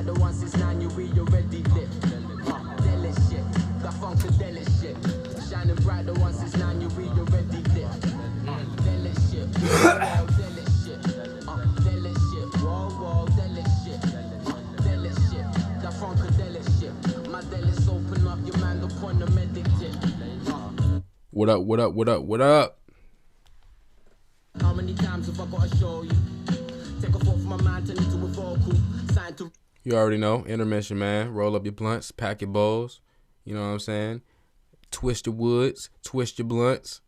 brighter once since 9, you already lit. Delish shit, that funkadelic shit. Shining brighter once since 9, you already lit. Delish shit, delish shit. Delish shit, whoa, delish shit. Delish shit, that funkadelic shit. My delish open up, your man upon the medic tip. What up, what up, what up, what up? How many times have I gotta show you? Take a thought from my mind, turn into a vocal. Sign to. You already know, intermission, man. Roll up your blunts, pack your bowls. You know what I'm saying? Twist your woods, twist your blunts.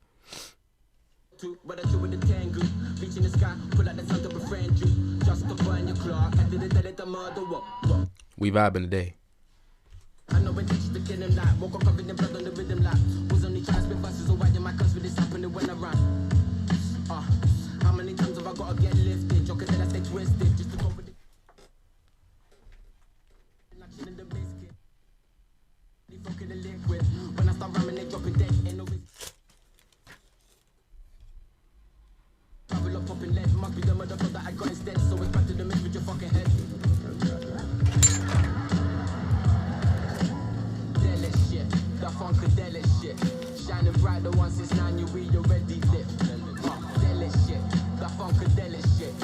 But I do with the tango. Reaching the sky, pull out the sun to befriend you. Just to burn your clock. I didn't tell it the murder. What? We vibing today. I know when teachers begin them like woke up covering the blood on the rhythm like was only trying to spit buses or why you might cuss with this happening when I run. How many times have I gotta get lifted? Joking that I stay twisted just to go with it. Like in the biscuit. They fucking the liquid. When I start rhyming, they dropping dead. Ain't no risk. Travel up, popping lead. Must be the motherfucker that I got instead. So it's back to the mix with your fucking head. Delish shit, that funkadelic shit. Shining brighter once since 9, you already lit. Delish shit, that funkadelic shit.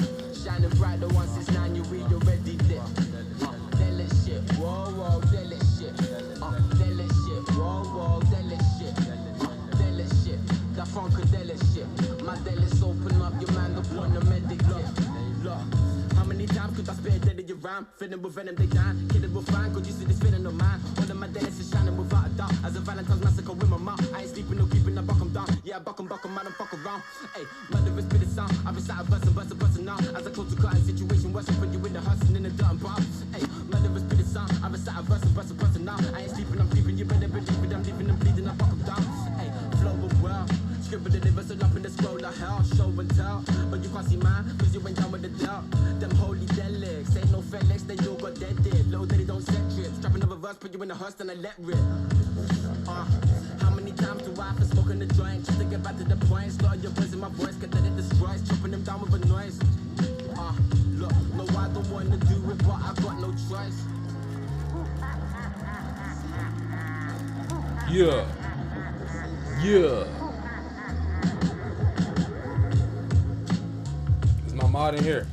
Shining brighter once since 9, you already lit. Delish shit, whoa, delish shit. Delish shit, whoa, delish shit. Delish shit, that funkadelic shit. My delish open up, your man upon the medic tip. Look, how many times could I spare dead in your rhyme? Filling with venom, they dying. Kidding with fine, could you see this feeling of mine? All of my delis is shining without a doubt. As a Valentine's massacre with my mouth. I ain't sleeping, no keeping, I buck 'em down. Yeah, I buck 'em, I don't fuck around. Hey, murderous bit of sound. I recite a verse and bustin' now. As I close to cutting situation, worse, put you in the hustling in the dirt and brown. Hey, murderous bit of sound. I recite a verse and bustin' now. I ain't sleeping, I'm creeping, you better believe it. I'm leaving them bleeding, I buck 'em down. Hey, flow well. Scribble the livers all up in the scroll of hell. Show and tell. But you can't see mine, cause you ain't down with the doubt. Them holy delics, ain't no Felix, they all got dead dip. Little daddy don't set trips. Drop another verse, put you in the hearse, then I let rip. How many times do I have to smoke in the joint just to get back to the point? Slaughter your voice in my voice, get that it destroys. Chopping them down with a noise. Look, no, I don't wanna do it, but I got no choice. Yeah. Is my mod in here?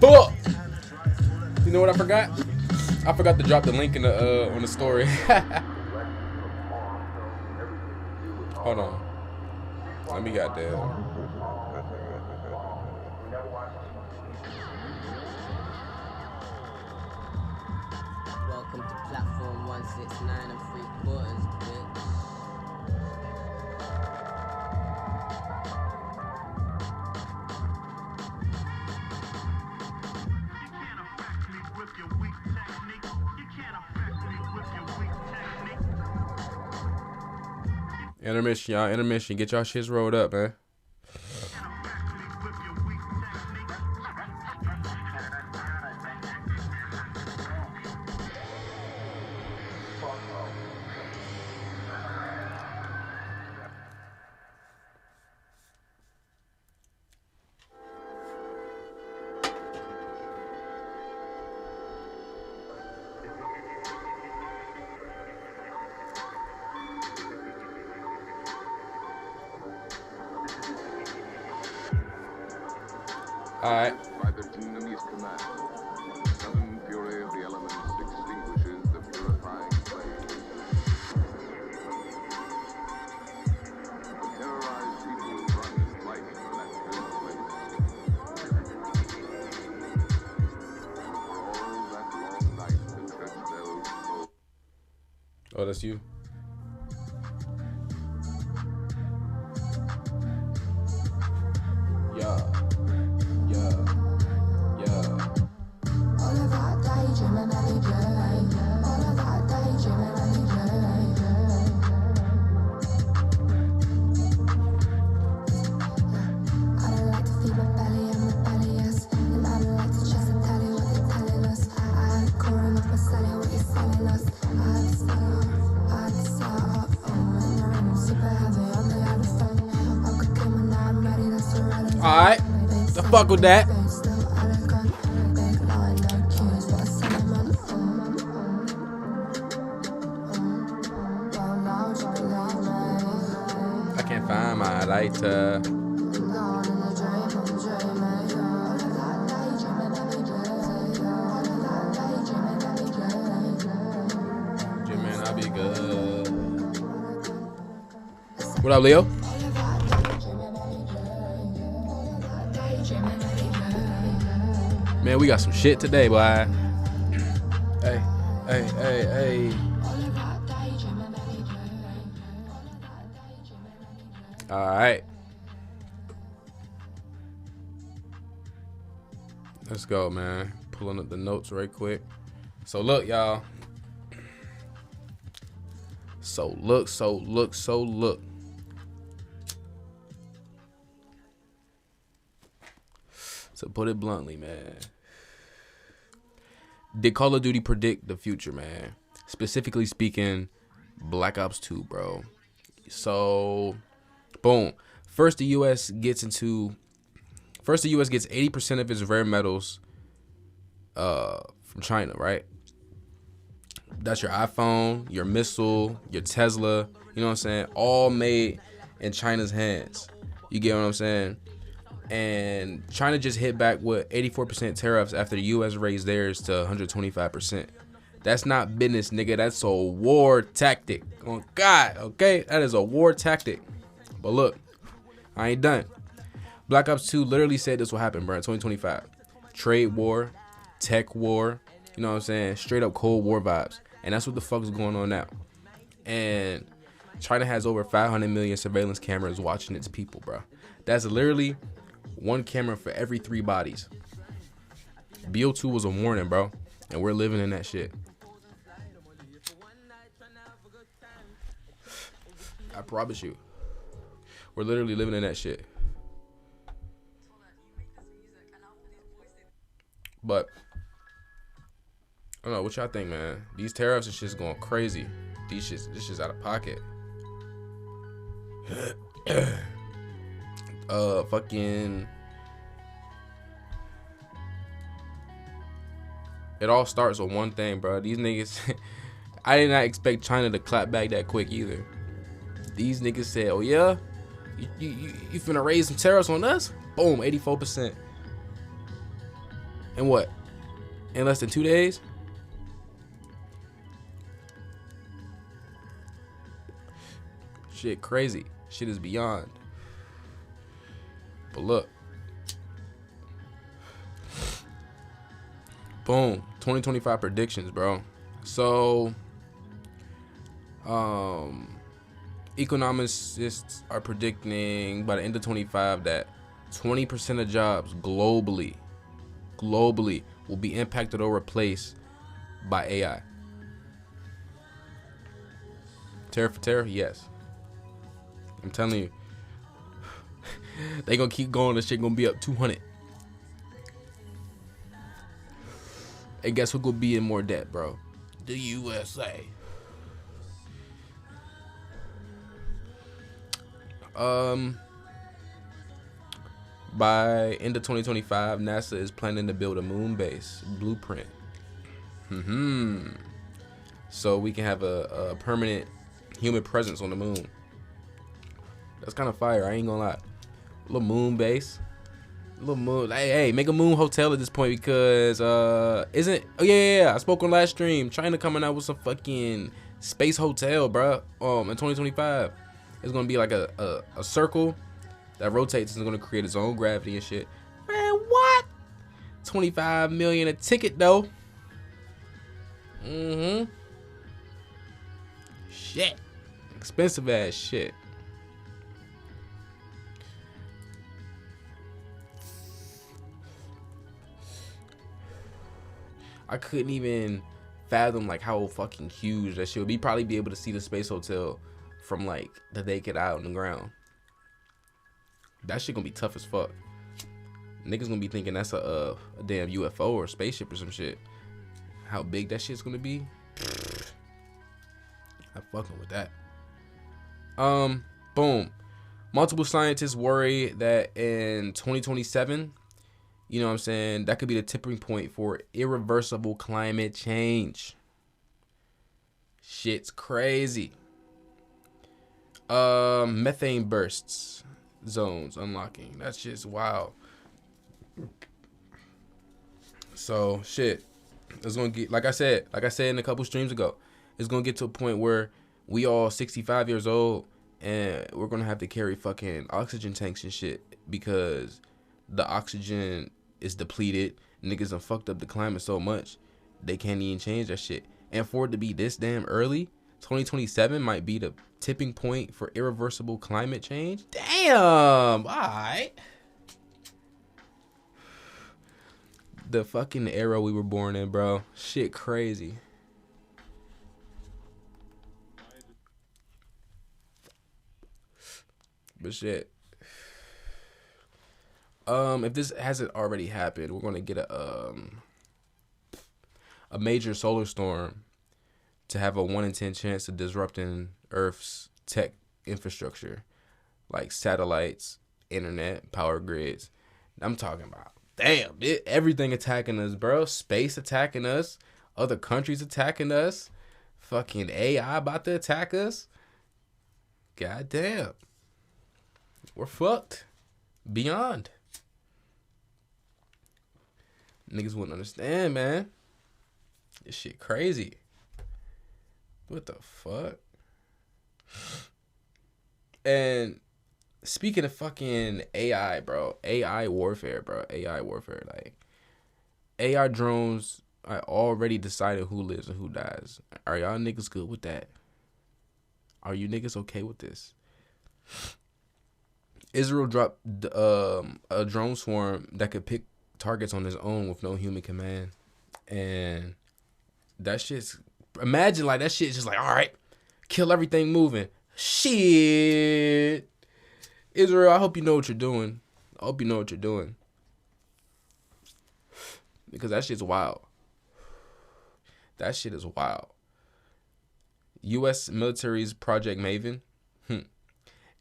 Fuck! You know what I forgot? I forgot to drop the link in the on the story. Hold on. Let me goddamn. Welcome to platform 169 and 3/4, bitch. Intermission, y'all. Intermission. Get y'all shits rolled up, man. Alright. By the enemy's command, sudden fury of the elements extinguishes the purifying flame. The terrorized people run in flight from that good place. For all that long night, the church bells tolled. Oh, that's you. Yeah. All of that daydreaming, let me play. All of that daydreaming, let me play. I don't like to feed my belly, I'm a belly, yes. And I don't like to chase and tell you what to tell. Alright. The fuck with that. I can't find my lighter. Man, I'll be good. What up, Leo? Man, we got some shit today, boy. Hey. All right. Let's go, man. Pulling up the notes right quick. So look, y'all. So look. To put it bluntly, man. Did Call of Duty predict the future, man? Specifically speaking, Black Ops 2, bro. So, boom. First, the U.S. gets 80% of its rare metals from China, right? That's your iPhone, your missile, your Tesla, you know what I'm saying? All made in China's hands. You get what I'm saying? And China just hit back with 84% tariffs after the U.S. raised theirs to 125%. That's not business, nigga. That's a war tactic. Oh, God, okay? That is a war tactic. But look, I ain't done. Black Ops 2 literally said this will happen, bro, in 2025. Trade war, tech war, you know what I'm saying? Straight up Cold War vibes. And that's what the fuck is going on now. And China has over 500 million surveillance cameras watching its people, bro. That's literally one camera for every 3 bodies. BO2 was a warning, bro. And we're living in that shit. I promise you. We're literally living in that shit. But I don't know what y'all think, man. These tariffs and shit's going crazy. This shit's out of pocket. Fucking. It all starts with one thing, bro. These niggas. I did not expect China to clap back that quick either. These niggas said, "Oh yeah, you finna raise some tariffs on us?" Boom, 84%. And what? In less than 2 days? Shit crazy. Shit is beyond. But look. Boom. 2025 predictions, bro. So, economists are predicting by the end of 25 that 20% of jobs globally will be impacted or replaced by AI. Tariff for tariff, yes. I'm telling you. They gonna keep going. This shit gonna be up 200. And guess who gonna be in more debt, bro? The USA. By end of 2025, NASA is planning to build a moon base blueprint. So we can have a permanent human presence on the moon. That's kind of fire. I ain't gonna lie. A little moon base. A little moon. Hey, make a moon hotel at this point because isn't? Oh yeah. I spoke on last stream. China coming out with some fucking space hotel, bro. In 2025, it's gonna be like a circle that rotates and is gonna create its own gravity and shit. Man, what? 25 million a ticket though. Shit. Expensive ass shit. I couldn't even fathom like how fucking huge that shit would be. Probably be able to see the space hotel from like the naked eye on the ground. That shit gonna be tough as fuck. Niggas gonna be thinking that's a damn UFO or spaceship or some shit. How big that shit's gonna be? I'm fucking with that. Boom. Multiple scientists worry that in 2027, you know what I'm saying, that could be the tipping point for irreversible climate change. Shit's crazy. Methane bursts zones unlocking. That's just wild. So shit, it's gonna get like I said in a couple streams ago, it's gonna get to a point where we all 65 years old and we're gonna have to carry fucking oxygen tanks and shit because the oxygen is depleted. Niggas done fucked up the climate so much they can't even change that shit. And for it to be this damn early, 2027 might be the tipping point for irreversible climate change. Damn. Alright. The fucking era we were born in, bro. Shit crazy. But shit. If this hasn't already happened, we're gonna get a major solar storm to have a 1 in 10 chance of disrupting Earth's tech infrastructure, like satellites, internet, power grids. I'm talking about, damn, everything attacking us, bro. Space attacking us, other countries attacking us, fucking AI about to attack us. God damn. We're fucked. Beyond. Niggas wouldn't understand, man. This shit crazy. What the fuck? And speaking of fucking AI, bro. AI warfare, bro. AI warfare. Like, AI drones, I already decided who lives and who dies. Are y'all niggas good with that? Are you niggas okay with this? Israel dropped a drone swarm that could pick targets on its own with no human command. And that shit's... Imagine, like, that shit's just like, all right, kill everything moving. Shit. Israel, I hope you know what you're doing. I hope you know what you're doing. Because that shit's wild. That shit is wild. U.S. military's Project Maven.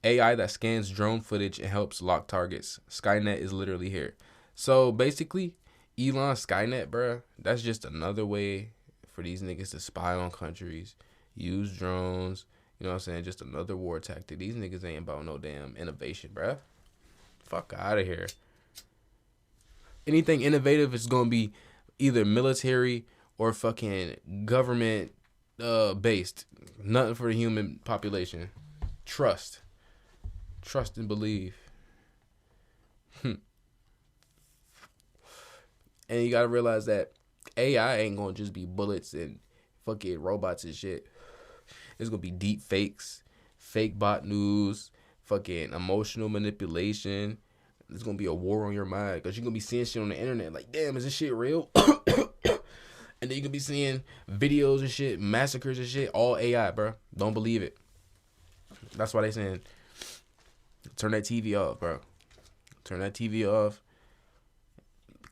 AI that scans drone footage and helps lock targets. Skynet is literally here. So basically, Elon's Skynet, bruh, that's just another way for these niggas to spy on countries, use drones, you know what I'm saying? Just another war tactic. These niggas ain't about no damn innovation, bruh. Fuck out of here. Anything innovative is going to be either military or fucking government based. Nothing for the human population. Trust and believe. And you gotta realize that AI ain't gonna just be bullets and fucking robots and shit. It's gonna be deep fakes, fake bot news, fucking emotional manipulation. There's gonna be a war on your mind because you're gonna be seeing shit on the internet like, damn, is this shit real? And then you gonna be seeing videos and shit, massacres and shit, all AI, bro. Don't believe it. That's why they saying, turn that TV off, bro. Turn that TV off.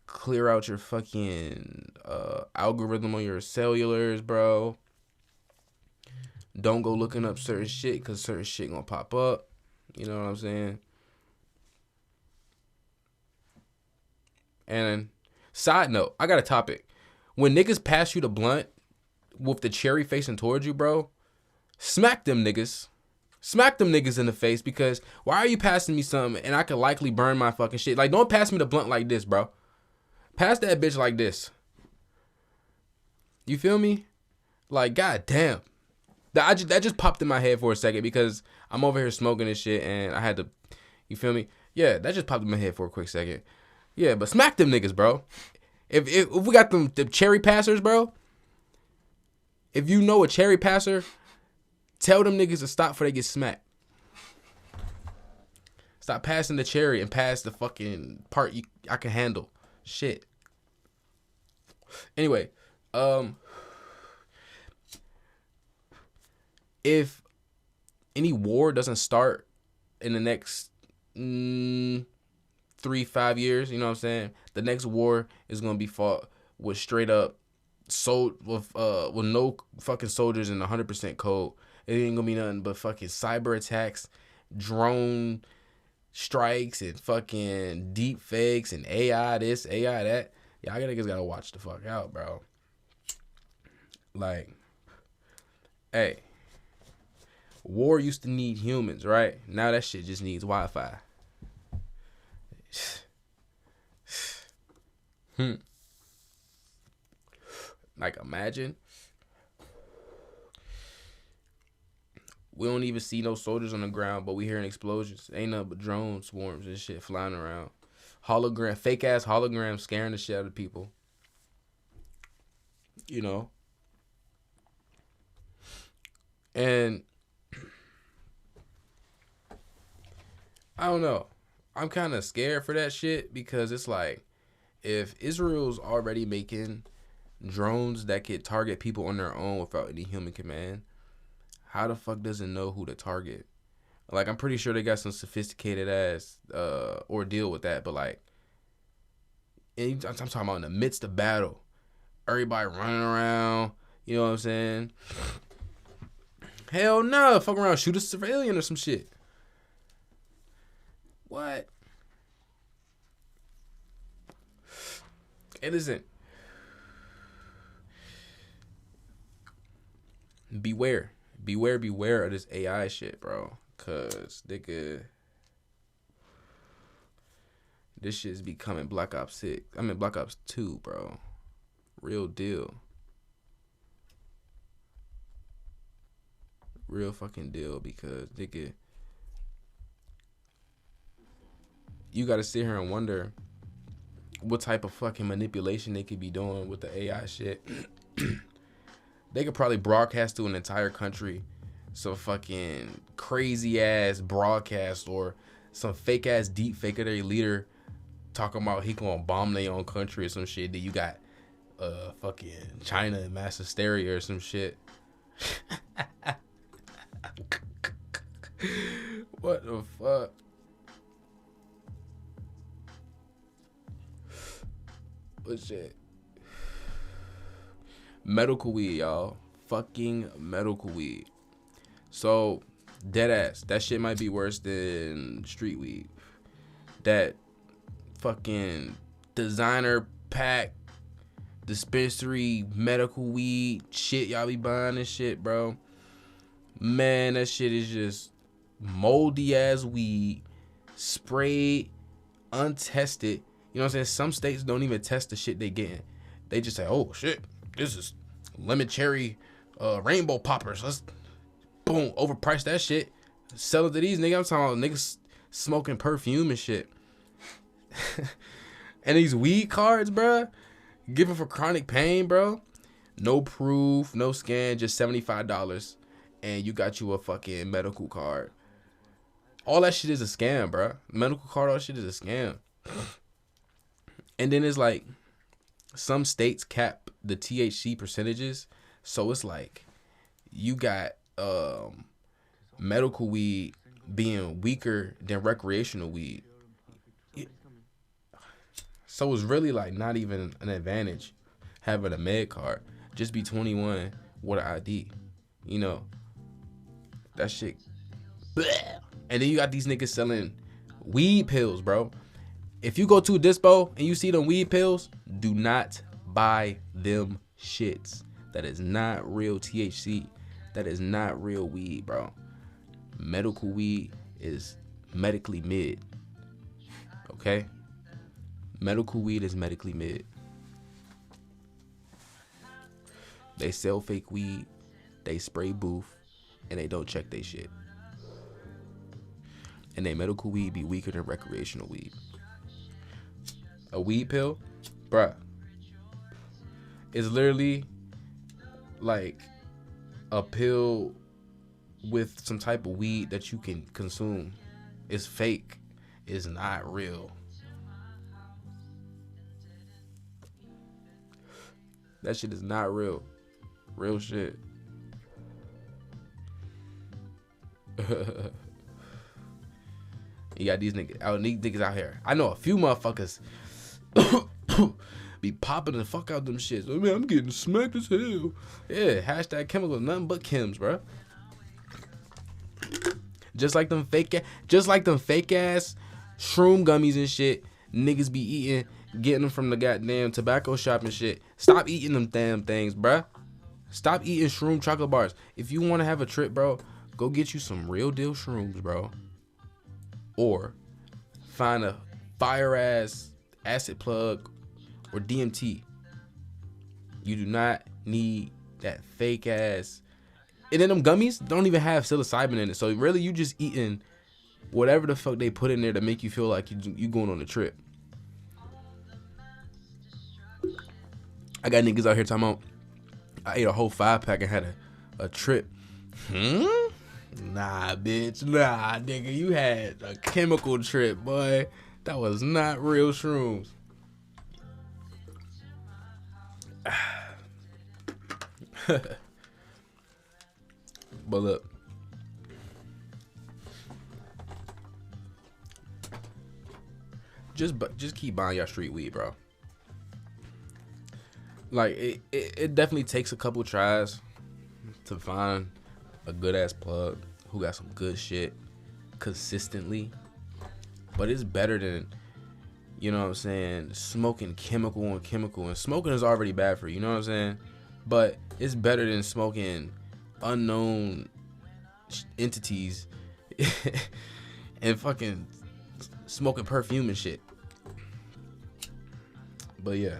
Clear out your fucking algorithm on your cellulars, bro. Don't go looking up certain shit because certain shit gonna pop up. You know what I'm saying? And side note, I got a topic. When niggas pass you the blunt with the cherry facing towards you, bro, smack them niggas. Smack them niggas in the face because why are you passing me something and I could likely burn my fucking shit? Like, don't pass me the blunt like this, bro. Pass that bitch like this. You feel me? Like, god damn. That just popped in my head for a second because I'm over here smoking and shit and I had to, you feel me? Yeah, that just popped in my head for a quick second. Yeah, but smack them niggas, bro. If we got them the cherry passers, bro. If you know a cherry passer, tell them niggas to stop before they get smacked. Stop passing the cherry and pass the fucking part I can handle. Shit. Anyway, if any war doesn't start in the next 3-5 years, you know what I'm saying? The next war is gonna be fought with straight up with no fucking soldiers and 100% code. It ain't gonna be nothing but fucking cyber attacks drone strikes and fucking deep fakes and AI this, AI that. Y'all niggas gotta watch the fuck out, bro. Like, hey, war used to need humans, right? Now that shit just needs Wi-Fi. Like, imagine we don't even see no soldiers on the ground, but we hearing explosions. Ain't nothing but drone swarms and shit flying around. Fake ass holograms scaring the shit out of people. You know? And I don't know. I'm kind of scared for that shit because it's like, if Israel's already making drones that could target people on their own without any human command, how the fuck does it know who to target? Like, I'm pretty sure they got some sophisticated ass ordeal with that, but like, I'm talking about in the midst of battle, everybody running around, you know what I'm saying? Hell no, fuck around, shoot a civilian or some shit. What? Hey, listen. Beware of this AI shit, bro. Cause nigga, this shit's becoming Black Ops 6. I mean Black Ops 2, bro. Real deal. Real fucking deal, because nigga, you gotta sit here and wonder what type of fucking manipulation they could be doing with the AI shit. They could probably broadcast to an entire country some fucking crazy ass broadcast, or some fake ass deep fake of their leader talking about he gonna bomb their own country or some shit. Then you got fucking China and mass hysteria or some shit. What the fuck? What shit? Medical weed, y'all. Fucking medical weed. So, dead ass. That shit might be worse than street weed. That fucking designer pack, dispensary, medical weed shit y'all be buying and shit, bro. Man, that shit is just moldy ass weed, sprayed, untested. You know what I'm saying? Some states don't even test the shit they getting. They just say, oh shit, this is lemon cherry rainbow poppers. Let's boom, overprice that shit. Sell it to these niggas. I'm talking about niggas smoking perfume and shit. And these weed cards, bro, given for chronic pain, bro. No proof, no scan, just $75. And you got you a fucking medical card. All that shit is a scam, bro. Medical card, all that shit is a scam. And then it's like, some states cap the THC percentages. So it's like, you got medical weed being weaker than recreational weed. So it's really like not even an advantage having a med card. Just be 21 with an ID. You know, that shit. Bleh. And then you got these niggas selling weed pills, bro. If you go to a dispo and you see them weed pills, do not buy them shits. That is not real THC. That is not real weed, bro. Medical weed is medically mid. Okay? Medical weed is medically mid. They sell fake weed, they spray booth, and they don't check they shit. And they medical weed be weaker than recreational weed. A weed pill, bruh, is literally like a pill with some type of weed that you can consume. It's fake. It's not real. That shit is not real. Real shit. You got these niggas out here. I know a few motherfuckers be popping the fuck out them shits. Oh, man, I'm getting smacked as hell. Yeah, hashtag chemicals, nothing but chems, bro. Just like them fake ass shroom gummies and shit. Niggas be eating, getting them from the goddamn tobacco shop and shit. Stop eating them damn things, bruh. Stop eating shroom chocolate bars. If you want to have a trip, bro, go get you some real deal shrooms, bro. Or find a fire ass acid plug or DMT. You do not need that fake ass. And then them gummies don't even have psilocybin in it. So really you just eating whatever the fuck they put in there to make you feel like you going on a trip. I got niggas out here talking about I ate a whole 5-pack and had a trip. Nah, bitch. Nah, nigga. You had a chemical trip, boy. That was not real shrooms. But look. Just keep buying your street weed, bro. Like, it definitely takes a couple tries to find a good ass plug who got some good shit consistently. But it's better than, you know what I'm saying, smoking chemical on chemical. And smoking is already bad for you, you know what I'm saying? But it's better than smoking unknown entities and fucking smoking perfume and shit. But yeah.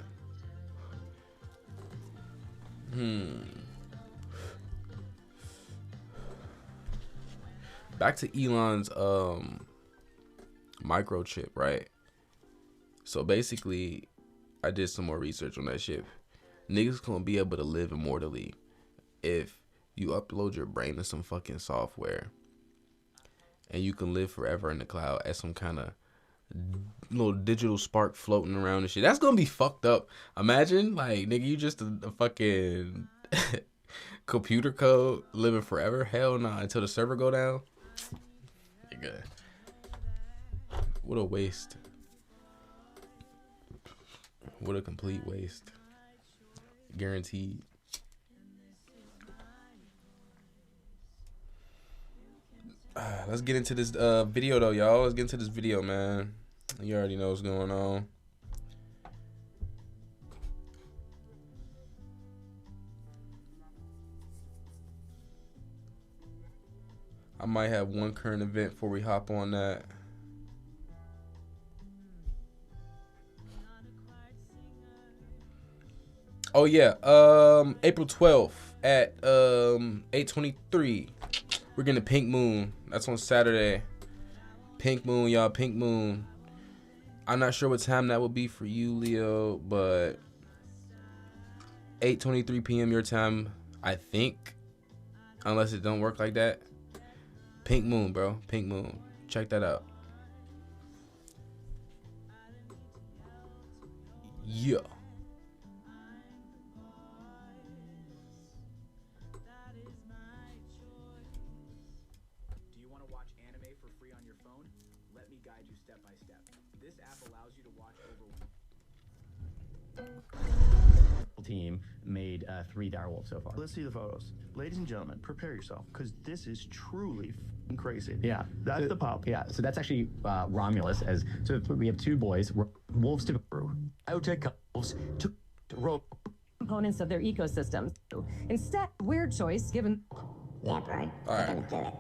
Back to Elon's microchip, right? So basically, I did some more research on that shit. Niggas gonna be able to live immortally if you upload your brain to some fucking software, and you can live forever in the cloud as some kind of little digital spark floating around and shit. That's gonna be fucked up. Imagine, like, nigga, you just a fucking computer code living forever. Hell nah, until the server go down. Nigga, what a waste. What a complete waste. Guaranteed. Let's get into this video though, y'all. Let's get into this video, man. You already know what's going on. I might have one current event before we hop on that. Oh yeah, April 12th at 8:23. We're getting Pink Moon. That's on Saturday. Pink Moon, y'all. Pink Moon. I'm not sure what time that will be for you, Leo, but 8:23 p.m. your time, I think. Unless it don't work like that. Pink Moon, bro. Pink Moon. Check that out. Yeah. Team made 3 direwolves so far. Let's see the photos. Ladies and gentlemen, prepare yourself, because this is truly crazy. Yeah. That's the pup. Yeah, so that's actually Romulus. So we have 2 boys. Wolves to biotech wolves to rope components of their ecosystems. Instead, weird choice given. Yeah, right. All right. Do it.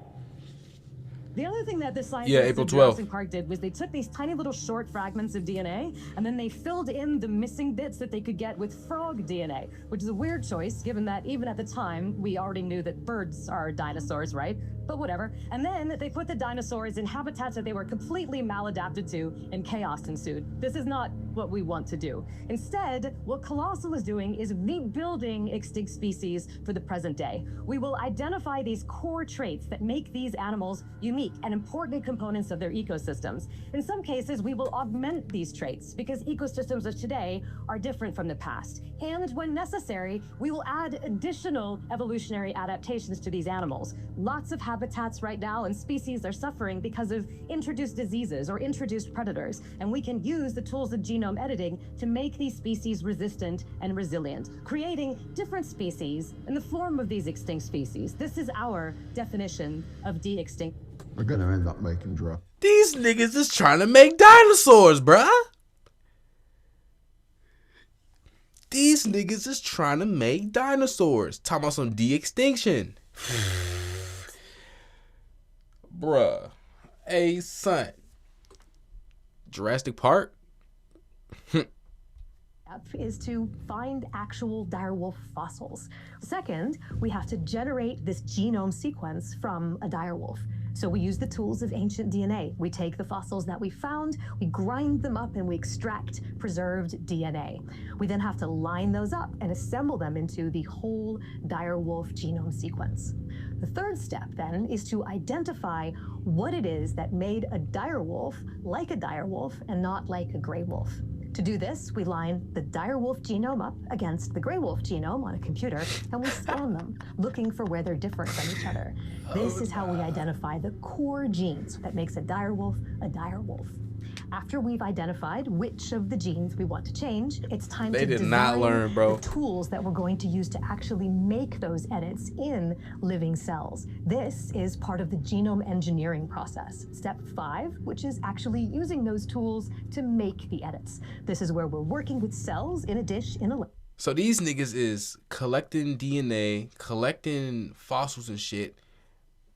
The other thing that the scientists April at 12th. Jurassic Park did was they took these tiny little short fragments of DNA and then they filled in the missing bits that they could get with frog DNA, which is a weird choice given that even at the time we already knew that birds are dinosaurs, right? But whatever. And then they put the dinosaurs in habitats that they were completely maladapted to, and chaos ensued. This is not what we want to do. Instead, what Colossal is doing is rebuilding extinct species for the present day. We will identify these core traits that make these animals unique and important components of their ecosystems. In some cases, we will augment these traits because ecosystems of today are different from the past. And when necessary, we will add additional evolutionary adaptations to these animals. Lots of habitats right now and species are suffering because of introduced diseases or introduced predators. And we can use the tools of genome editing to make these species resistant and resilient, creating different species in the form of these extinct species. This is our definition of de-extinct. We're gonna end up making drugs. These niggas is trying to make dinosaurs, bruh. These niggas is trying to make dinosaurs. Talking about some de-extinction. Bruh. Hey, son. Jurassic Park? Is to find actual direwolf fossils. Second, we have to generate this genome sequence from a direwolf. So we use the tools of ancient DNA. We take the fossils that we found, we grind them up, and we extract preserved DNA. We then have to line those up and assemble them into the whole direwolf genome sequence. The third step then is to identify what it is that made a direwolf like a direwolf and not like a gray wolf. To do this, we line the direwolf genome up against the gray wolf genome on a computer, and we scan them, looking for where they're different from each other. This is how we identify the core genes that makes a direwolf a direwolf. After we've identified which of the genes we want to change, it's time to did design not learn, bro. the tools that we're going to use to actually make those edits in living cells. This is part of the genome engineering process. Step 5, which is actually using those tools to make the edits. This is where we're working with cells in a dish in a lab. So these niggas is collecting DNA, collecting fossils and shit,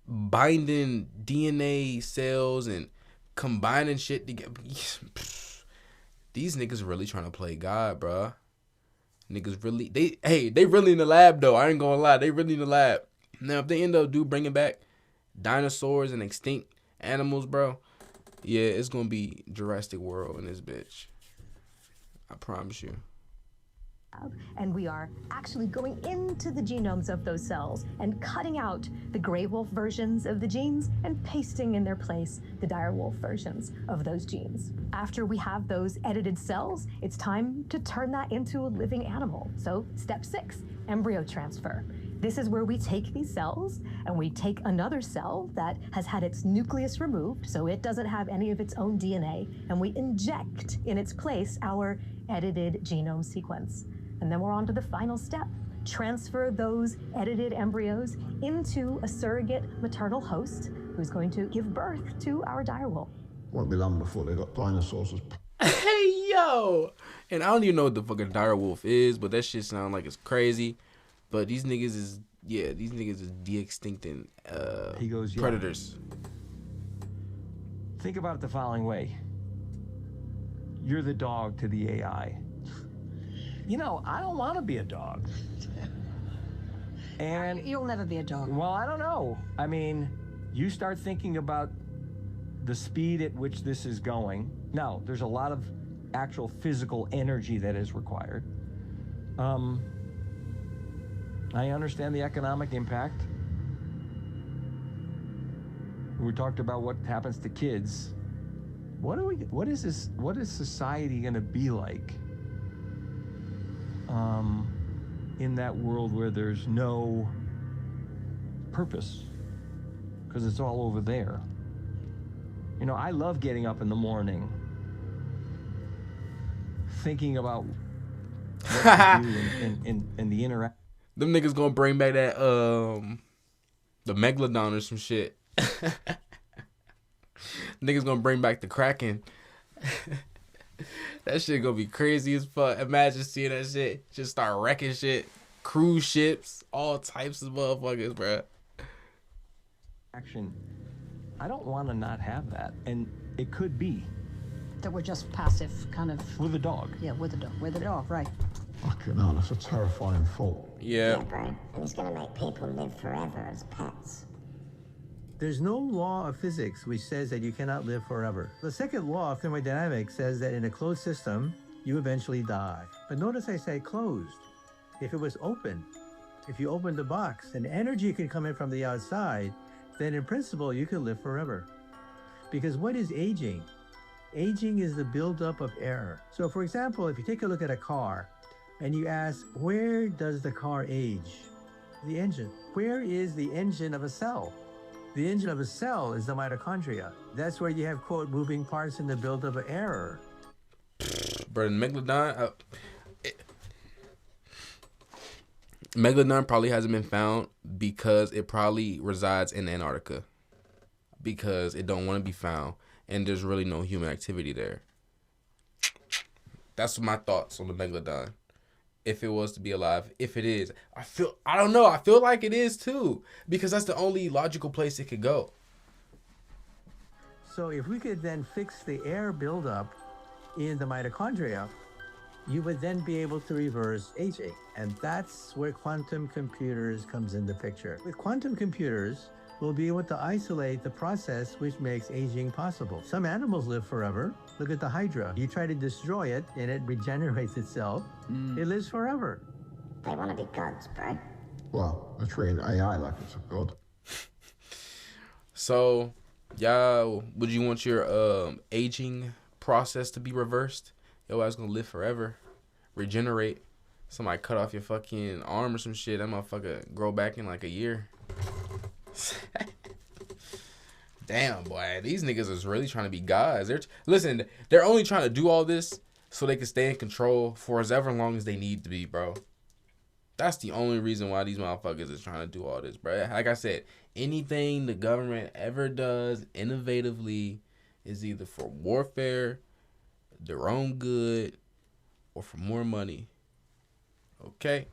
binding DNA cells and combining shit together. These niggas really trying to play God, bruh. Niggas really, they really in the lab though. I ain't gonna lie, they really in the lab. Now if they end up bringing back dinosaurs and extinct animals, bro, yeah, it's gonna be Jurassic World in this bitch. I promise you. And we are actually going into the genomes of those cells and cutting out the gray wolf versions of the genes and pasting in their place the direwolf versions of those genes. After we have those edited cells, it's time to turn that into a living animal. So step 6, embryo transfer. This is where we take these cells and we take another cell that has had its nucleus removed, so it doesn't have any of its own DNA, and we inject in its place our edited genome sequence. And then we're on to the final step. Transfer those edited embryos into a surrogate maternal host who's going to give birth to our direwolf. Won't be long before they got dinosaurs as Hey, yo. And I don't even know what the fucking direwolf is, but that shit sound like it's crazy. But these niggas is de-extincting He goes, yeah. predators. Think about it the following way. You're the dog to the AI. You know, I don't want to be a dog. And You'll never be a dog. well, I don't know. I mean, you start thinking about the speed at which this is going. Now, there's a lot of actual physical energy that is required. I understand the economic impact. We talked about what happens to kids. What is society going to be like in that world where there's no purpose? Because it's all over there. You know, I love getting up in the morning thinking about what to do and the interaction. Them niggas gonna bring back that the Megalodon or some shit. Niggas gonna bring back the Kraken. That shit gonna be crazy as fuck. Imagine seeing that shit just start wrecking shit. Cruise ships, all types of motherfuckers, bruh. Action. I don't want to not have that, and it could be That we're just passive, kind of. with a dog. Yeah, with a dog. With a dog, right. fucking hell. That's a terrifying thought. Yeah. bro. And it's gonna make people live forever as pets. There's no law of physics which says that you cannot live forever. The second law of thermodynamics says that in a closed system, you eventually die. But notice I say closed. If it was open, if you opened the box and energy can come in from the outside, then in principle, you could live forever. Because what is aging? Aging is the buildup of air. So for example, if you take a look at a car and you ask, where does the car age? The engine. Where is the engine of a cell? The engine of a cell is the mitochondria. That's where you have, quote, moving parts in the buildup of air. Bro, Megalodon, Megalodon probably hasn't been found because it probably resides in Antarctica. because it don't want to be found, and there's really no human activity there. That's my thoughts on the Megalodon. If it was to be alive, if it is, I don't know. I feel like it is too, because that's the only logical place it could go. So if we could then fix the air buildup in the mitochondria, you would then be able to reverse aging. And that's where quantum computers comes in the picture. With quantum computers, we'll be able to isolate the process which makes aging possible. Some animals live forever. Look at the Hydra. You try to destroy it and it regenerates itself. It lives forever. They want to be gods, bro. Well, they're treating AI like it's a god. So, y'all, would you want your aging process to be reversed? Yo, I was gonna live forever, regenerate. Somebody cut off your fucking arm or some shit. That motherfucker grow back in like a year. Damn, boy, these niggas is really trying to be gods. Listen, they're only trying to do all this so they can stay in control for as ever long as they need to be, bro. That's the only reason why these motherfuckers is trying to do all this, bro. Like I said, anything the government ever does innovatively is either for warfare, their own good, or for more money. Okay?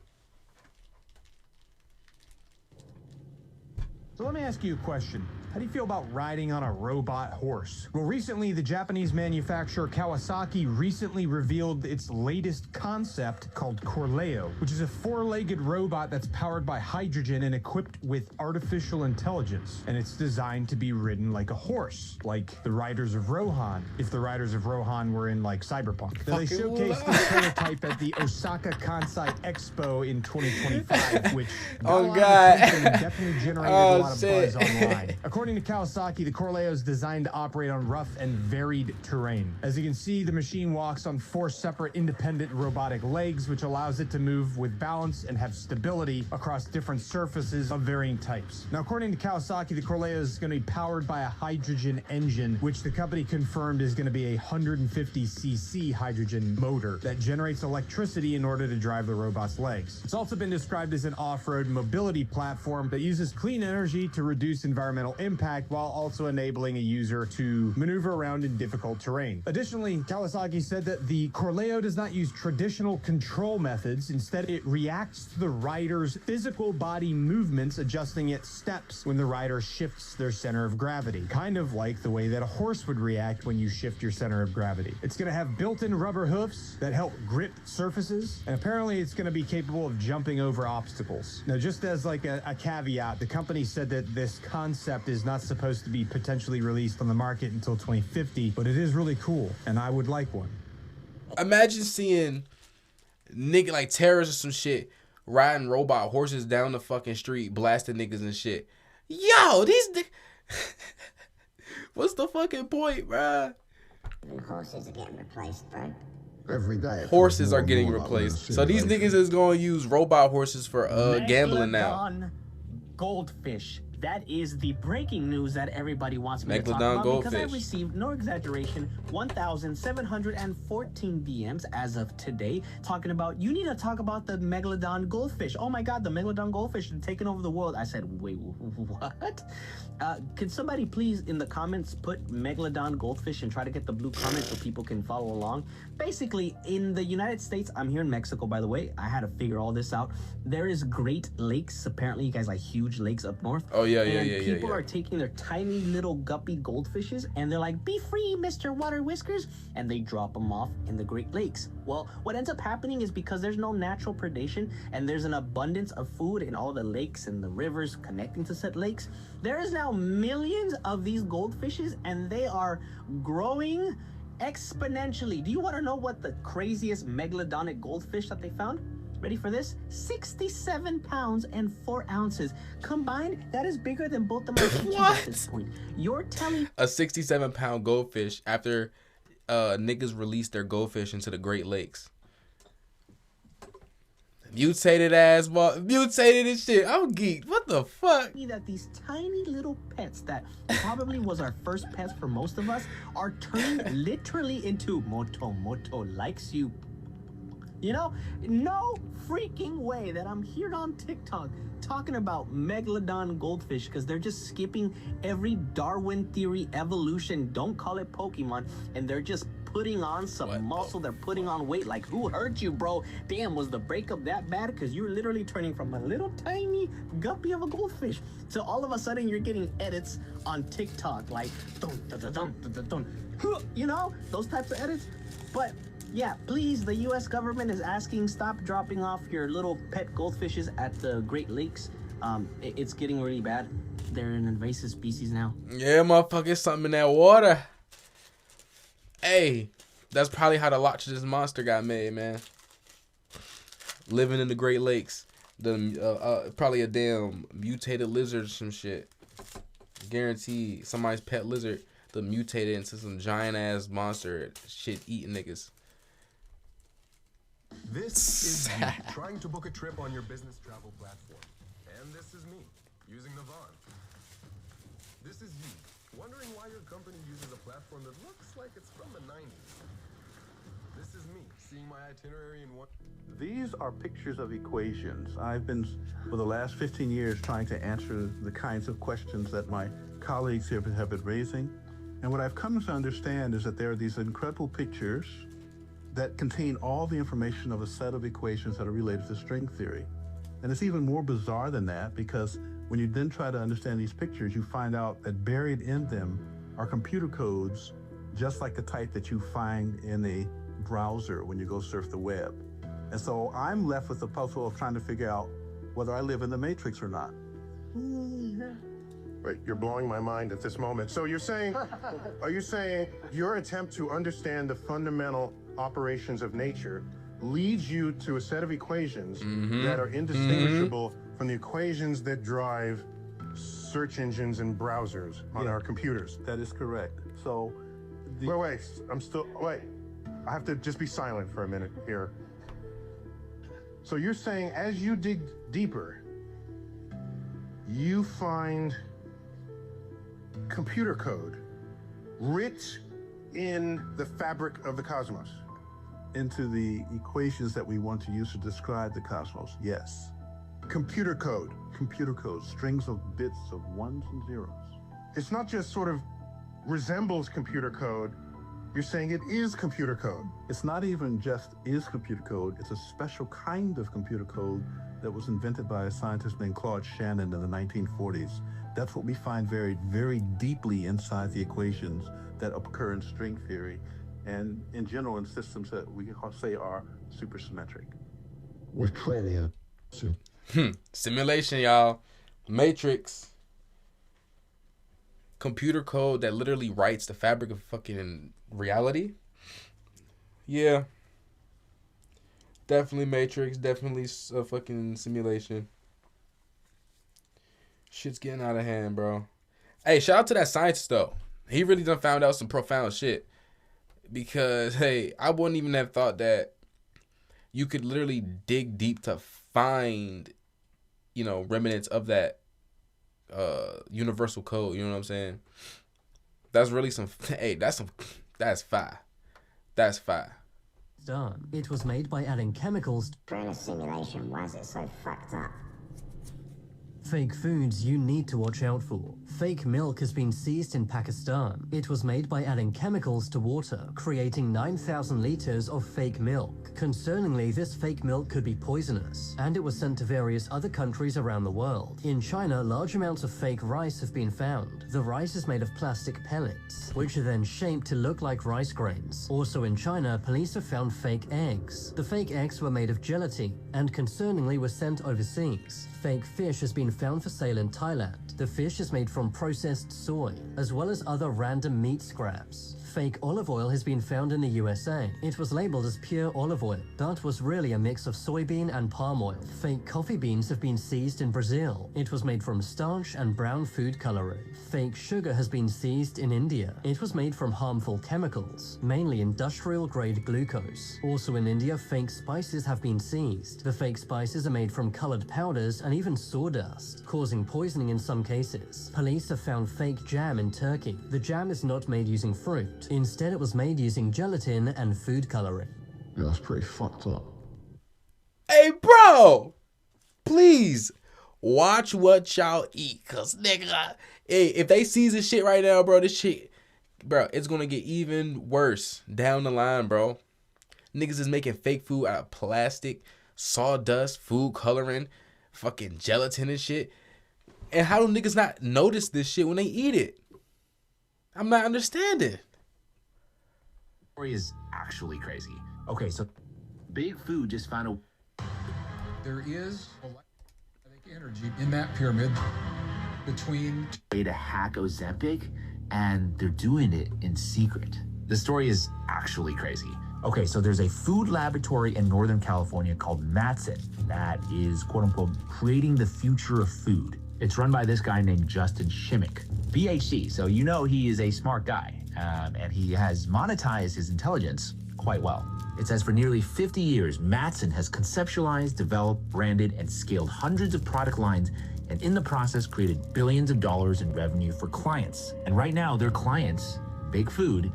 So let me ask you a question. How do you feel about riding on a robot horse? Well, recently, the Japanese manufacturer Kawasaki recently revealed its latest concept called Corleo, which is a four-legged robot that's powered by hydrogen and equipped with artificial intelligence. And it's designed to be ridden like a horse, like the Riders of Rohan, if the Riders of Rohan were in, like, Cyberpunk. Now, they showcased the prototype at the Osaka Kansai Expo in 2025, which got a lot of attention and definitely generated a lot of buzz online. According to Kawasaki, the Corleo is designed to operate on rough and varied terrain. As you can see, the machine walks on 4 separate independent robotic legs, which allows it to move with balance and have stability across different surfaces of varying types. Now, according to Kawasaki, the Corleo is going to be powered by a hydrogen engine, which the company confirmed is going to be a 150cc hydrogen motor that generates electricity in order to drive the robot's legs. It's also been described as an off-road mobility platform that uses clean energy to reduce environmental impact while also enabling a user to maneuver around in difficult terrain. Additionally, Kawasaki said that the Corleo does not use traditional control methods. Instead, it reacts to the rider's physical body movements, adjusting its steps when the rider shifts their center of gravity, kind of like the way that a horse would react when you shift your center of gravity. It's going to have built-in rubber hoofs that help grip surfaces, and apparently it's going to be capable of jumping over obstacles. Now, just as like a caveat, the company said that this concept is not supposed to be potentially released on the market until 2050, but it is really cool, and I would like one. Imagine seeing nigga like terrorists or some shit riding robot horses down the fucking street, blasting niggas and shit. Yo, these what's the fucking point, bruh? And horses are getting replaced, bro. Every day. Horses are getting replaced. So these niggas is going to use robot horses for gambling now. Megalodon goldfish. That is the breaking news that everybody wants me to talk Megalodon about goldfish. because I received, no exaggeration, 1,714 DMs as of today talking about, you need to talk about the Megalodon goldfish. Oh my God, the Megalodon goldfish is taking over the world. I said, wait, what? Can somebody please in the comments put Megalodon goldfish and try to get the blue comment so people can follow along? Basically, in the United States, I'm here in Mexico, by the way. I had to figure all this out. There is Great Lakes. Apparently, you guys like huge lakes up north. Oh, yeah. People are taking their tiny little guppy goldfishes and they're like, be free, Mr. Water Whiskers. And they drop them off in the Great Lakes. Well, what ends up happening is because there's no natural predation and there's an abundance of food in all the lakes and the rivers connecting to said lakes, there is now millions of these goldfishes and they are growing exponentially. Do you want to know what the craziest megalodonic goldfish that they found? Ready for this? 67 pounds and 4 ounces. Combined, that is bigger than both of my teachers at this point. You're telling a 67-pound goldfish after niggas released their goldfish into the Great Lakes. Mutated ass, mutated and shit. I'm geeked. What the fuck? That these tiny little pets that probably was our first pets for most of us are turning literally into Moto likes you You know, no freaking way that I'm here on TikTok talking about megalodon goldfish because they're just skipping every Darwin theory evolution, don't call it Pokemon, and they're just putting on some muscle, they're putting on weight. Like, who hurt you, bro? Damn, was the breakup that bad? Because you're literally turning from a little tiny guppy of a goldfish to all of a sudden you're getting edits on TikTok, like, dun, dun, dun, dun, dun, dun, dun. You know, those types of edits. But yeah, please, the US government is asking, stop dropping off your little pet goldfishes at the Great Lakes. It's getting really bad. They're an invasive species now. Yeah, motherfucker, it's something in that water. Hey, that's probably how the Loch Ness Monster got made, man. Living in the Great Lakes. Probably a damn mutated lizard or some shit. Guaranteed somebody's pet lizard that mutated into some giant ass monster shit eating niggas. This is you trying to book a trip on your business travel platform. And this is me, using Navan. This is you, wondering why your company uses a platform that looks like it's from the 90s. This is me, seeing my itinerary in one... These are pictures of equations. I've been, for the last 15 years, trying to answer the kinds of questions that my colleagues here have been raising. And what I've come to understand is that there are these incredible pictures that contain all the information of a set of equations that are related to string theory. And it's even more bizarre than that, because when you then try to understand these pictures, you find out that buried in them are computer codes, just like the type that you find in a browser when you go surf the web. And so I'm left with the puzzle of trying to figure out whether I live in the Matrix or not. Wait, you're blowing my mind at this moment. So you're saying, are you saying your attempt to understand the fundamental operations of nature leads you to a set of equations that are indistinguishable from the equations that drive search engines and browsers on our computers? That is correct. So, wait, I have to just be silent for a minute here. So you're saying as you dig deeper, you find computer code writ in the fabric of the cosmos? Into the equations that we want to use to describe the cosmos, yes. Computer code. Computer code, strings of bits of ones and zeros. It's not just sort of resembles computer code, you're saying it is computer code. It's not even just is computer code, it's a special kind of computer code that was invented by a scientist named Claude Shannon in the 1940s. That's what we find very, very deeply inside the equations that occur in string theory and in general in systems that we say are supersymmetric. We're clearly a simulation, y'all. Matrix. Computer code that literally writes the fabric of fucking reality. Yeah. Definitely Matrix. Definitely a fucking simulation. Shit's getting out of hand, bro. Hey, shout out to that scientist, though. He really done found out some profound shit. Because, hey, I wouldn't even have thought that you could literally dig deep to find, you know, remnants of that universal code. You know what I'm saying? That's really some, hey, that's fire. That's fire. Done. It was made by adding chemicals. For in a simulation, why is it so fucked up? Fake foods you need to watch out for. Fake milk has been seized in Pakistan. It was made by adding chemicals to water, creating 9,000 liters of fake milk. Concerningly, this fake milk could be poisonous, and it was sent to various other countries around the world. In China, large amounts of fake rice have been found. The rice is made of plastic pellets, which are then shaped to look like rice grains. Also in China, police have found fake eggs. The fake eggs were made of gelatin, and concerningly were sent overseas. Fake fish has been found for sale in Thailand. The fish is made from processed soy, as well as other random meat scraps. Fake olive oil has been found in the USA. It was labeled as pure olive oil, but was really a mix of soybean and palm oil. Fake coffee beans have been seized in Brazil. It was made from starch and brown food coloring. Fake sugar has been seized in India. It was made from harmful chemicals, mainly industrial-grade glucose. Also in India, fake spices have been seized. The fake spices are made from colored powders and even sawdust, causing poisoning in some cases. Police have found fake jam in Turkey. The jam is not made using fruit. Instead, it was made using gelatin and food coloring. Yeah, that's pretty fucked up. Hey, bro, please watch what y'all eat, cause nigga, hey, if they season shit right now, bro, this shit, bro, it's gonna get even worse down the line, bro. Niggas is making fake food out of plastic, sawdust, food coloring, fucking gelatin and shit. And how do niggas not notice this shit when they eat it? I'm not understanding. Story is actually crazy. Okay, so Big Food just found a... There is electromagnetic energy in that pyramid between... way to hack Ozempic, and they're doing it in secret. The story is actually crazy. Okay, so there's a food laboratory in Northern California called Matson that is, quote unquote, creating the future of food. It's run by this guy named Justin Shimmick, PhD. So you know he is a smart guy, and he has monetized his intelligence quite well. It says for nearly 50 years, Matson has conceptualized, developed, branded, and scaled hundreds of product lines, and in the process created billions of dollars in revenue for clients. And right now, their clients, Big Food,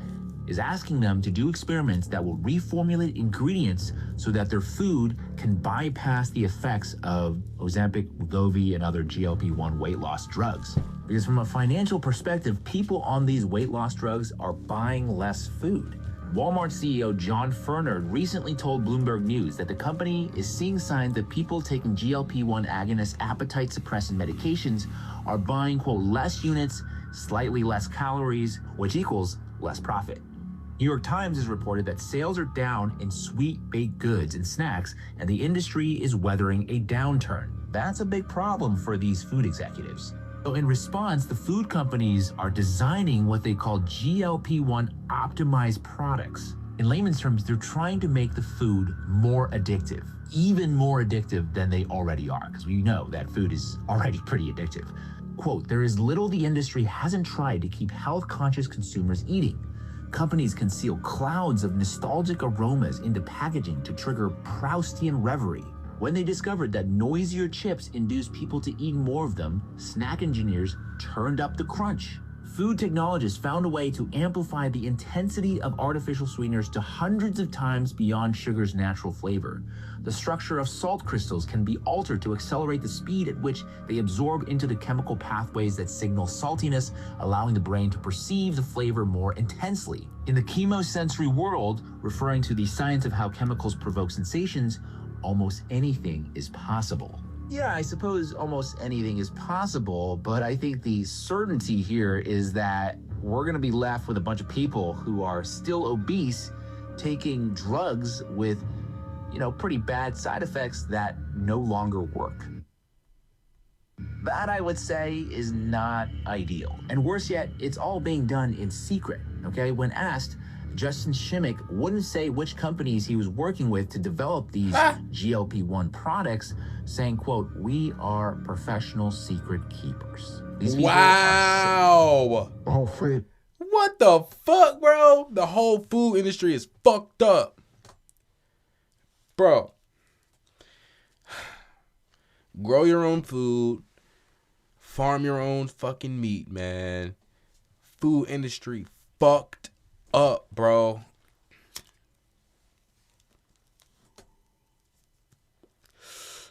is asking them to do experiments that will reformulate ingredients so that their food can bypass the effects of Ozempic, Wegovy, and other GLP-1 weight loss drugs. Because from a financial perspective, people on these weight loss drugs are buying less food. Walmart CEO John Furner recently told Bloomberg News that the company is seeing signs that people taking GLP-1 agonist appetite suppressant medications are buying, quote, less units, slightly less calories, which equals less profit. New York Times has reported that sales are down in sweet baked goods and snacks, and the industry is weathering a downturn. That's a big problem for these food executives. So in response, the food companies are designing what they call GLP-1 optimized products. In layman's terms, they're trying to make the food more addictive, even more addictive than they already are, because we know that food is already pretty addictive. Quote, there is little the industry hasn't tried to keep health-conscious consumers eating. Companies conceal clouds of nostalgic aromas into packaging to trigger Proustian reverie. When they discovered that noisier chips induced people to eat more of them, snack engineers turned up the crunch. Food technologists found a way to amplify the intensity of artificial sweeteners to hundreds of times beyond sugar's natural flavor. The structure of salt crystals can be altered to accelerate the speed at which they absorb into the chemical pathways that signal saltiness, allowing the brain to perceive the flavor more intensely. In the chemosensory world, referring to the science of how chemicals provoke sensations, almost anything is possible. Yeah, I suppose almost anything is possible, but I think the certainty here is that we're going to be left with a bunch of people who are still obese, taking drugs with, pretty bad side effects that no longer work. That, I would say, is not ideal. And worse yet, it's all being done in secret, okay? When asked, Justin Shimmick wouldn't say which companies he was working with to develop these GLP-1 products, saying, quote, we are professional secret keepers. These people Wow. Oh, Fred. What the fuck, bro? The whole food industry is fucked up. Bro. Grow your own food. Farm your own fucking meat, man. Food industry fucked up, bro.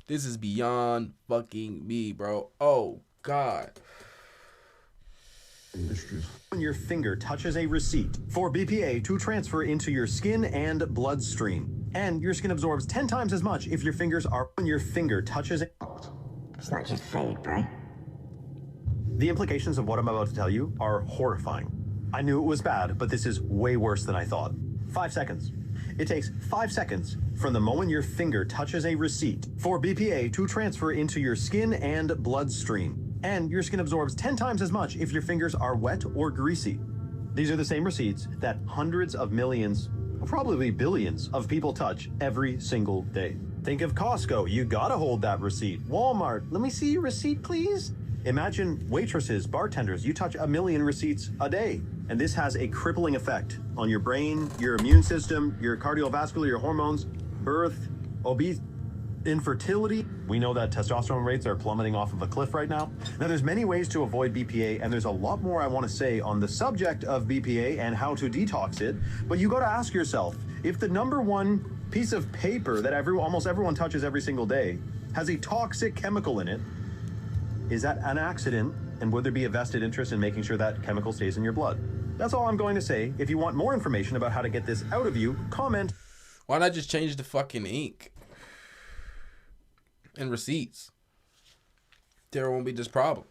This is beyond fucking me, bro. Oh, God. When your finger touches a receipt for BPA to transfer into your skin and bloodstream. And your skin absorbs 10 times as much if your fingers are when your finger touches it. It's not just food, bro. The implications of what I'm about to tell you are horrifying. I knew it was bad, but this is way worse than I thought. 5 seconds. It takes 5 seconds from the moment your finger touches a receipt for BPA to transfer into your skin and bloodstream. And your skin absorbs 10 times as much if your fingers are wet or greasy. These are the same receipts that hundreds of millions, probably billions, of people touch every single day. Think of Costco, you gotta hold that receipt. Walmart, let me see your receipt, please. Imagine waitresses, bartenders, you touch 1 million receipts a day. And this has a crippling effect on your brain, your immune system, your cardiovascular, your hormones, birth, obesity, infertility. We know that testosterone rates are plummeting off of a cliff right now. Now, there's many ways to avoid BPA, and there's a lot more I want to say on the subject of BPA and how to detox it. But you got to ask yourself, if the number one piece of paper that almost everyone touches every single day has a toxic chemical in it. Is that an accident? And would there be a vested interest in making sure that chemical stays in your blood? That's all I'm going to say. If you want more information about how to get this out of you, comment. Why not just change the fucking ink and receipts? There won't be this problem.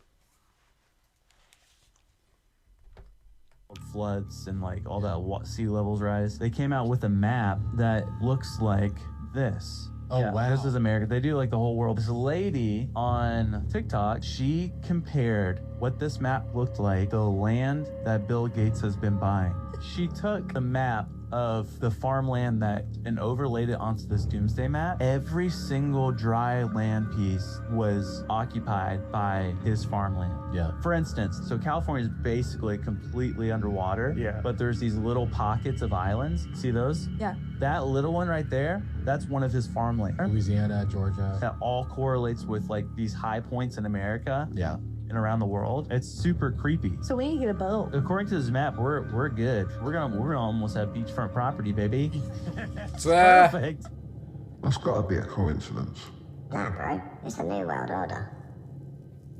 Floods and like all that sea levels rise. They came out with a map that looks like this. Oh, wow. This is America. They do like the whole world. This lady on TikTok, she compared what this map looked like, the land that Bill Gates has been buying. She took the map of the farmland and overlaid it onto this doomsday map. Every single dry land piece was occupied by his farmland. Yeah. For instance, so California is basically completely underwater. Yeah. But there's these little pockets of islands. See those? Yeah. That little one right there, that's one of his farmland. Louisiana, Georgia. That all correlates with like these high points in America. Yeah. And around the world. It's super creepy. So we need a boat. According to this map, we're good. We're gonna almost have beachfront property, baby. Perfect. That's got to be a coincidence. Yeah, bro. It's the New World Order.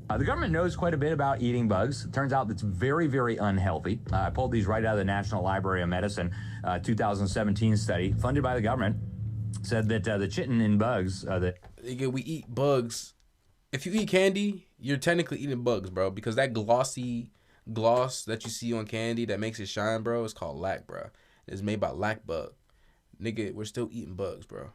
The government knows quite a bit about eating bugs. It turns out it's very, very unhealthy. I pulled these right out of the National Library of Medicine 2017 study funded by the government. Said that the chitin in bugs we eat bugs. If you eat candy, you're technically eating bugs, bro, because that gloss that you see on candy that makes it shine, bro, is called lac, bro. It's made by lac bug. Nigga, we're still eating bugs, bro.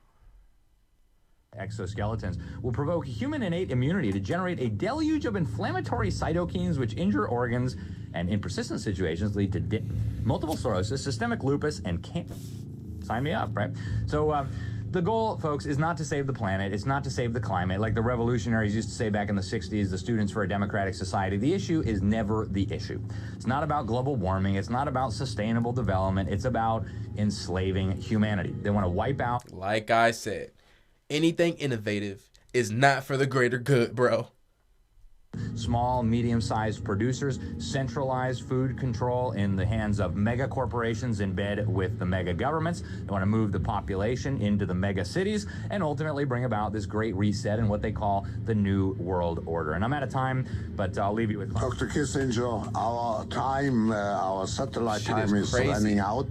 Exoskeletons will provoke human innate immunity to generate a deluge of inflammatory cytokines which injure organs and in persistent situations lead to multiple sclerosis, systemic lupus, and cancer. Sign me up, right? So, the goal, folks, is not to save the planet. It's not to save the climate. Like the revolutionaries used to say back in the 60s, the Students for a Democratic Society, the issue is never the issue. It's not about global warming. It's not about sustainable development. It's about enslaving humanity. They want to wipe out. Like I said, anything innovative is not for the greater good, bro. Small, medium-sized producers, centralized food control in the hands of mega corporations in bed with the mega governments. They want to move the population into the mega cities and ultimately bring about this great reset in what they call the New World Order. And I'm out of time, but I'll leave you with... Dr. Kissinger, our satellite time is running out.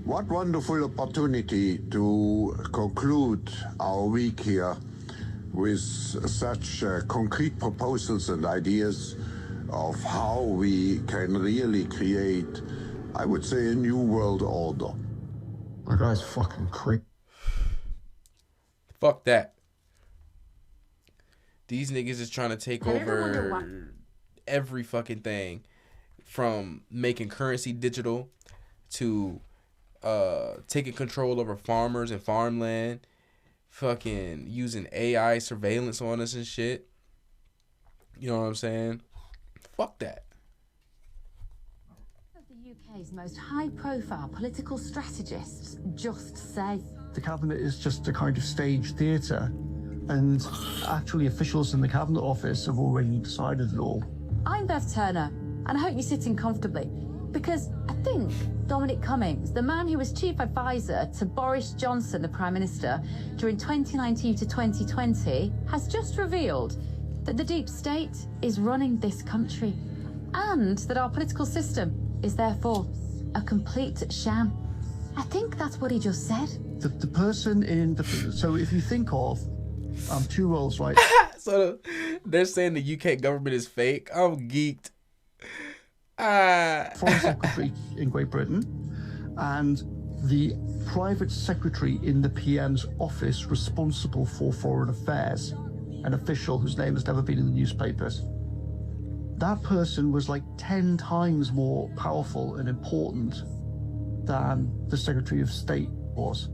What wonderful opportunity to conclude our week here with such concrete proposals and ideas of how we can really create, I would say, a new world order. That guy's fucking creep. Fuck that. These niggas is trying to take over every fucking thing, from making currency digital to taking control over farmers and farmland. Fucking using AI surveillance on us and shit. You know what I'm saying? Fuck that. The UK's most high-profile political strategists just say the cabinet is just a kind of stage theatre, and actually officials in the cabinet office have already decided it all. I'm Bev Turner, and I hope you're sitting comfortably, because I think Dominic Cummings, the man who was chief advisor to Boris Johnson, the Prime Minister, during 2019 to 2020, has just revealed that the deep state is running this country and that our political system is therefore a complete sham. I think that's what he just said. The person in the... So if you think of two roles, right? So they're saying the UK government is fake. I'm geeked. Foreign Secretary in Great Britain and the private secretary in the PM's office responsible for foreign affairs, an official whose name has never been in the newspapers. That person was like 10 times more powerful and important than the Secretary of State was.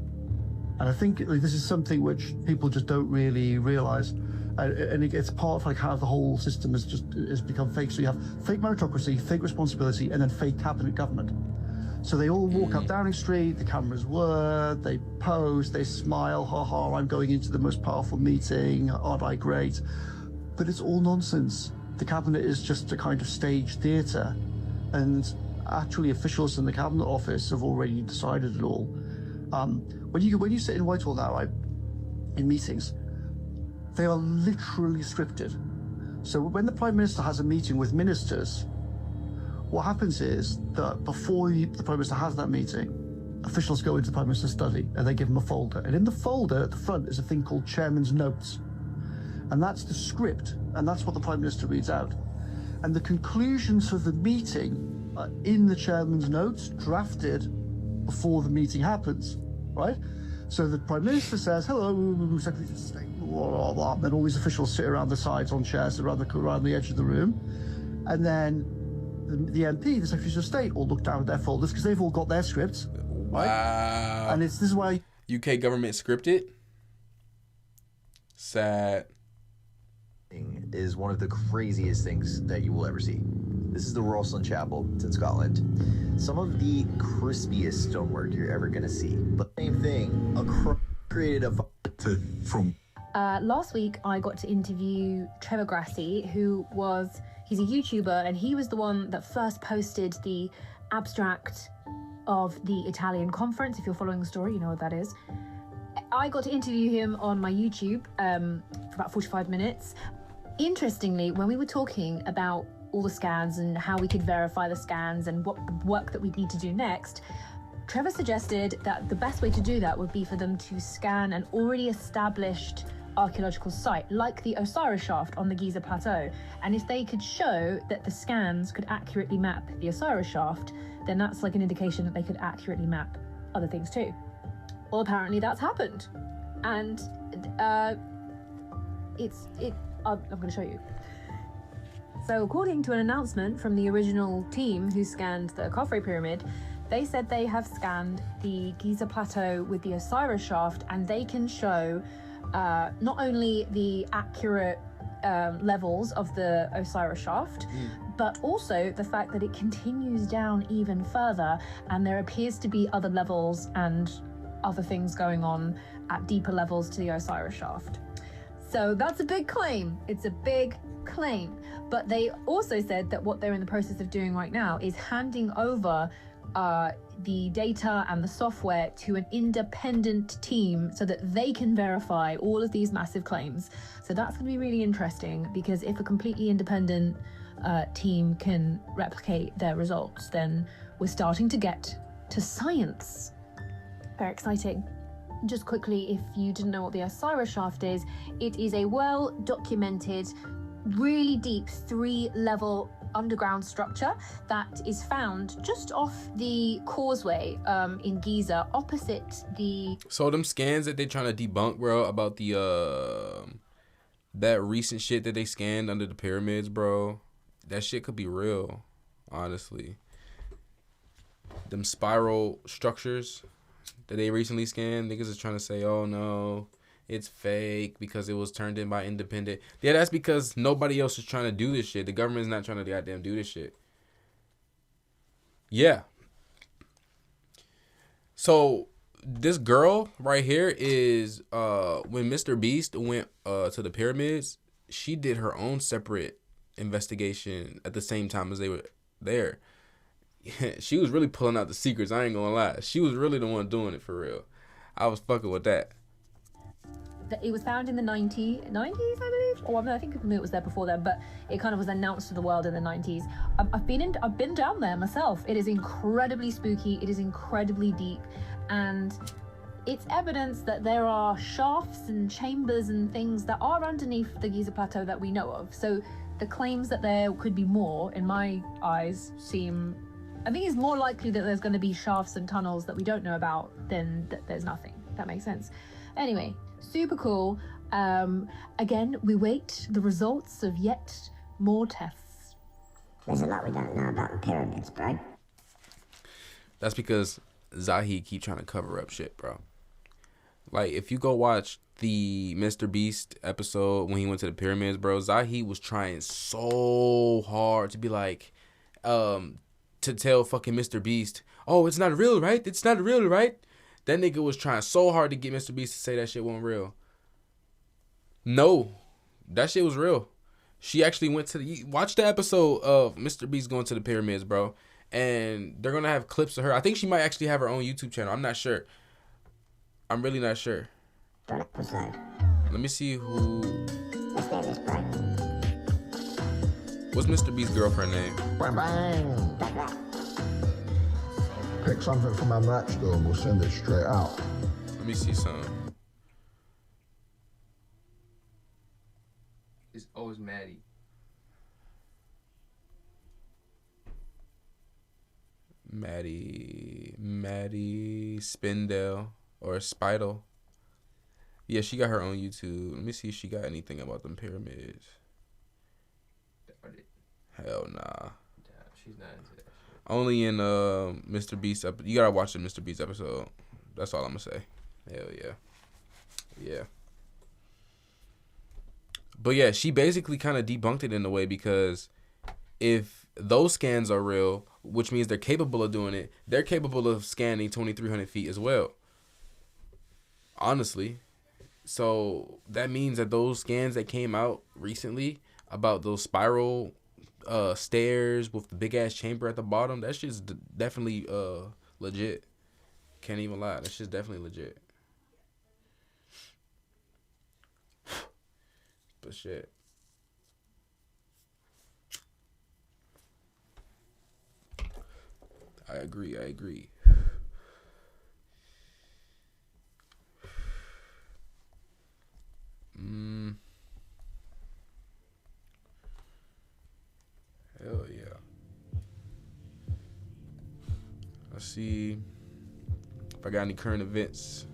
And I think this is something which people just don't really realize. And it's part of like how the whole system has become fake. So you have fake meritocracy, fake responsibility, and then fake cabinet government. So they all walk up Downing Street, the cameras work, they pose, they smile, ha, I'm going into the most powerful meeting, aren't I great? But it's all nonsense. The cabinet is just a kind of stage theatre, and actually officials in the cabinet office have already decided it all. When you sit in Whitehall now, right, in meetings, they are literally scripted. So when the Prime Minister has a meeting with ministers, what happens is that before the Prime Minister has that meeting, officials go into the Prime Minister's study and they give him a folder. And in the folder at the front is a thing called Chairman's Notes. And that's the script, and that's what the Prime Minister reads out. And the conclusions for the meeting are in the Chairman's Notes, drafted before the meeting happens, right? So the Prime Minister says, hello, Secretary of State, blah, blah, blah. Then all these officials sit around the sides on chairs around the edge of the room. And then the MP, the Secretary of State, all look down at their folders because they've all got their scripts. Right? Wow. And this is why UK government scripted. Sad. Is one of the craziest things that you will ever see. This is the Royal Sun Chapel. It's in Scotland. Some of the crispiest stonework you're ever gonna see. But same thing, created a from. Last week, I got to interview Trevor Grassi, he's a YouTuber, and he was the one that first posted the abstract of the Italian conference. If you're following the story, you know what that is. I got to interview him on my YouTube for about 45 minutes. Interestingly, when we were talking about all the scans and how we could verify the scans and what work that we need to do next, Trevor suggested that the best way to do that would be for them to scan an already established archaeological site, like the Osiris Shaft on the Giza Plateau. And if they could show that the scans could accurately map the Osiris Shaft, then that's like an indication that they could accurately map other things too. Well, apparently that's happened. And I'm going to show you. So according to an announcement from the original team who scanned the Khafre Pyramid, they said they have scanned the Giza Plateau with the Osiris Shaft, and they can show not only the accurate levels of the Osiris Shaft, but also the fact that it continues down even further, and there appears to be other levels and other things going on at deeper levels to the Osiris Shaft. So that's a big claim. It's a big claim. But they also said that what they're in the process of doing right now is handing over the data and the software to an independent team so that they can verify all of these massive claims. So that's going to be really interesting, because if a completely independent team can replicate their results, then we're starting to get to science. Very exciting. Just quickly, if you didn't know what the Osiris Shaft is, it is a well-documented, really deep 3-level underground structure that is found just off the causeway in Giza, opposite the... So them scans that they trying to debunk, bro, about the that recent shit that they scanned under the pyramids, bro, that shit could be real, honestly. Them spiral structures that they recently scanned, niggas is trying to say, oh no, it's fake because it was turned in by independent. Yeah, that's because nobody else is trying to do this shit. The government's not trying to goddamn do this shit. Yeah. So this girl right here is when Mr. Beast went to the pyramids, she did her own separate investigation at the same time as they were there. She was really pulling out the secrets, I ain't gonna lie. She was really the one doing it for real. I was fucking with that. It was found in the 90s, I believe. Or I think it was there before then, but it kind of was announced to the world in the 90s. I've been down there myself. It is incredibly spooky. It is incredibly deep, and it's evidence that there are shafts and chambers and things that are underneath the Giza Plateau that we know of. So the claims that there could be more, in my eyes, I think it's more likely that there's going to be shafts and tunnels that we don't know about than that there's nothing. That makes sense. Anyway, super cool. Again, we wait the results of yet more tests. There's a lot we don't know about the pyramids, bro. That's because Zahid keep trying to cover up shit, bro. Like, if you go watch the Mr. Beast episode when he went to the pyramids, bro, Zahid was trying so hard to be like, to tell fucking Mr. Beast, oh, it's not real, right? It's not real, right? That nigga was trying so hard to get Mr. Beast to say that shit wasn't real. No, that shit was real. She actually went to watch the episode of Mr. Beast going to the pyramids, bro. And they're going to have clips of her. I think she might actually have her own YouTube channel. I'm not sure. I'm really not sure. Let me see who. What's Mr. Beast's girlfriend name? Bang, bang. Pick something from my nightstand and we'll send it straight out. Let me see something. It's always Maddie. Maddie Spindle or Spidle. Yeah, she got her own YouTube. Let me see if she got anything about them pyramids. Hell nah. She's not into that shit. Only in Mr. Beast. You gotta watch the Mr. Beast episode. That's all I'm gonna say. Hell yeah. Yeah. But yeah, she basically kind of debunked it in a way, because if those scans are real, which means they're capable of doing it, they're capable of scanning 2,300 feet as well. Honestly. So that means that those scans that came out recently about those spiral stairs with the big ass chamber at the bottom, that shit's definitely legit. Can't even lie. That shit's definitely legit. But shit. I agree. Hell yeah. Let's see if I got any current events.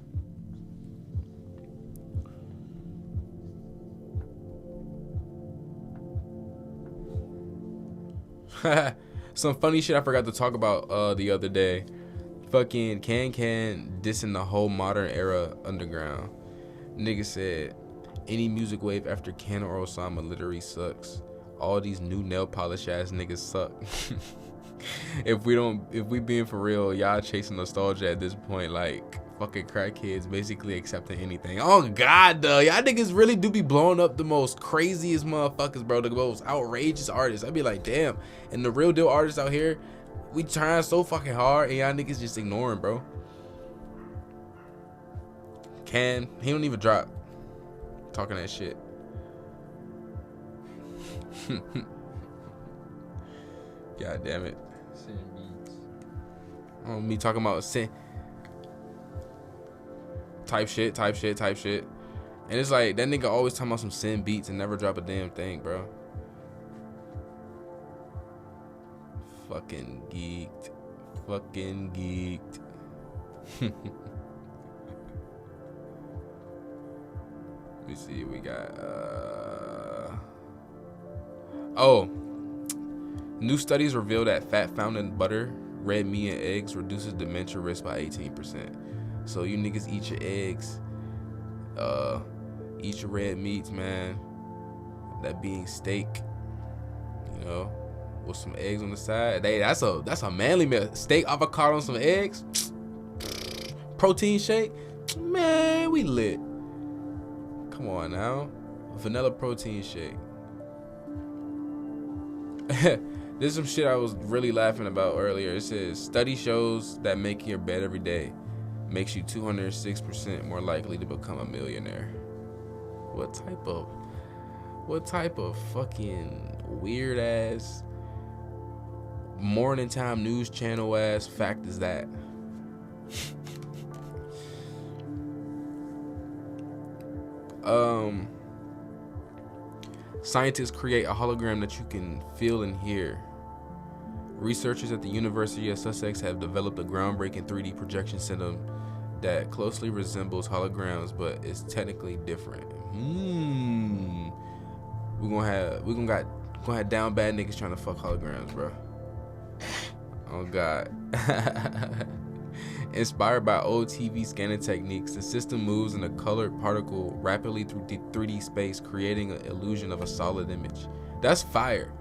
Some funny shit I forgot to talk about the other day. Fucking Can dissing the whole modern era underground. Nigga said any music wave after Can or Osama literally sucks. All these new nail polish ass niggas suck. If we being for real, y'all chasing nostalgia at this point, like fucking crackheads basically accepting anything. Oh god, though, y'all niggas really do be blowing up the most craziest motherfuckers, bro. The most outrageous artists. I'd be like, damn. And the real deal artists out here, we trying so fucking hard, and y'all niggas just ignoring, bro. He don't even drop. Talking that shit. God damn it. Oh, me talking about sin. Type shit. And it's like, that nigga always talking about some sin beats and never drop a damn thing, bro. Fucking geeked. Let me see, we got new studies reveal that fat found in butter, red meat, and eggs reduces dementia risk by 18%. So you niggas eat your eggs, eat your red meats, man. That being steak, you know, with some eggs on the side. That's a manly meal. Steak, avocado, and some eggs. Protein shake, man, we lit. Come on now, vanilla protein shake. This is some shit I was really laughing about earlier. It says, study shows that making your bed every day makes you 206% more likely to become a millionaire. What type of fucking weird ass morning time news channel ass fact is that? Scientists create a hologram that you can feel and hear. Researchers at the University of Sussex have developed a groundbreaking 3D projection system that closely resembles holograms, but is technically different. We're gonna have down bad niggas trying to fuck holograms, bro. Oh god. Inspired by old TV scanning techniques, the system moves in a colored particle rapidly through 3D space, creating an illusion of a solid image. That's fire.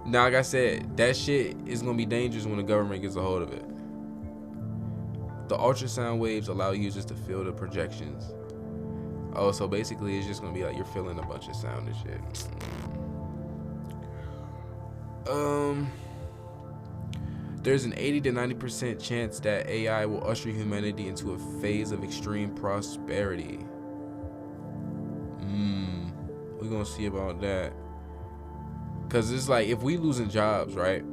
Now, like I said, that shit is gonna be dangerous when the government gets a hold of it. The ultrasound waves allow users to feel the projections. Oh, so basically it's just gonna be like you're feeling a bunch of sound and shit. There's an 80 to 90% chance that AI will usher humanity into a phase of extreme prosperity. We're gonna see about that. Cause it's like, if we losing jobs, right?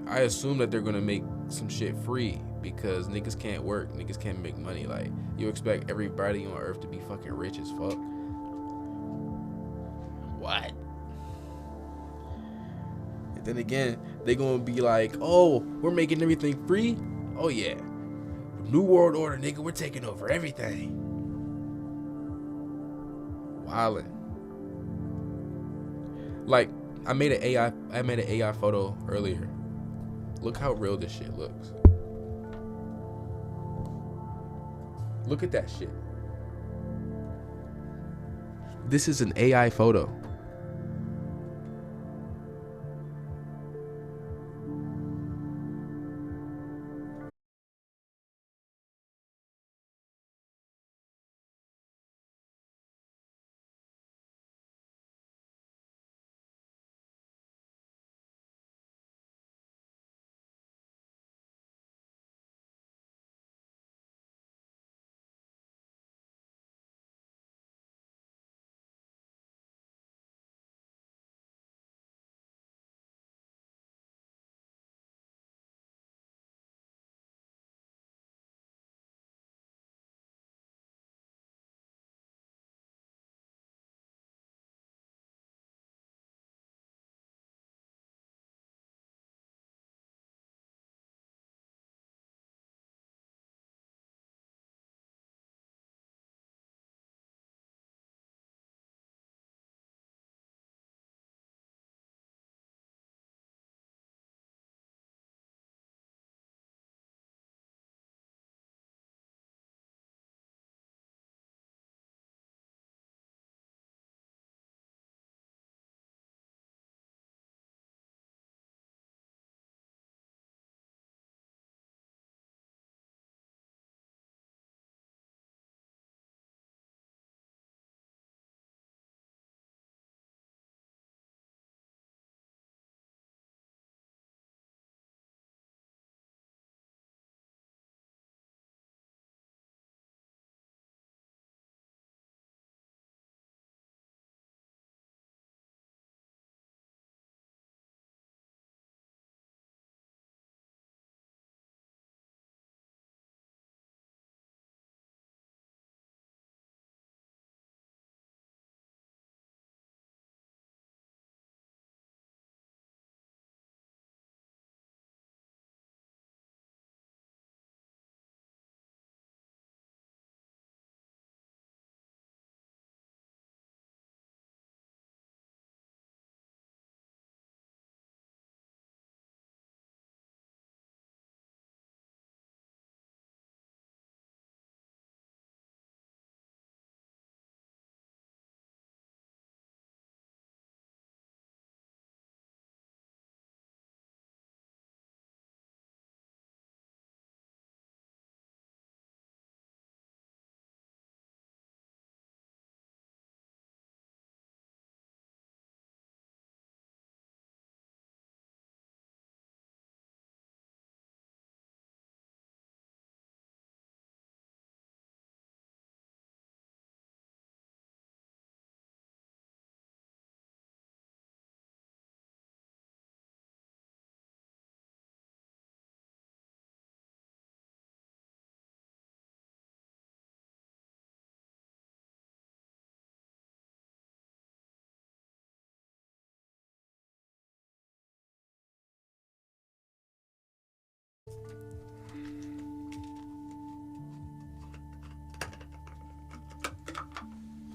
I assume that they're gonna make some shit free because niggas can't work, niggas can't make money. Like, you expect everybody on earth to be fucking rich as fuck. What? And then again, they gonna be like, oh, we're making everything free? Oh yeah. New World Order, nigga, we're taking over everything. Wildin'. Like, I made an AI photo earlier. Look how real this shit looks. Look at that shit. This is an AI photo.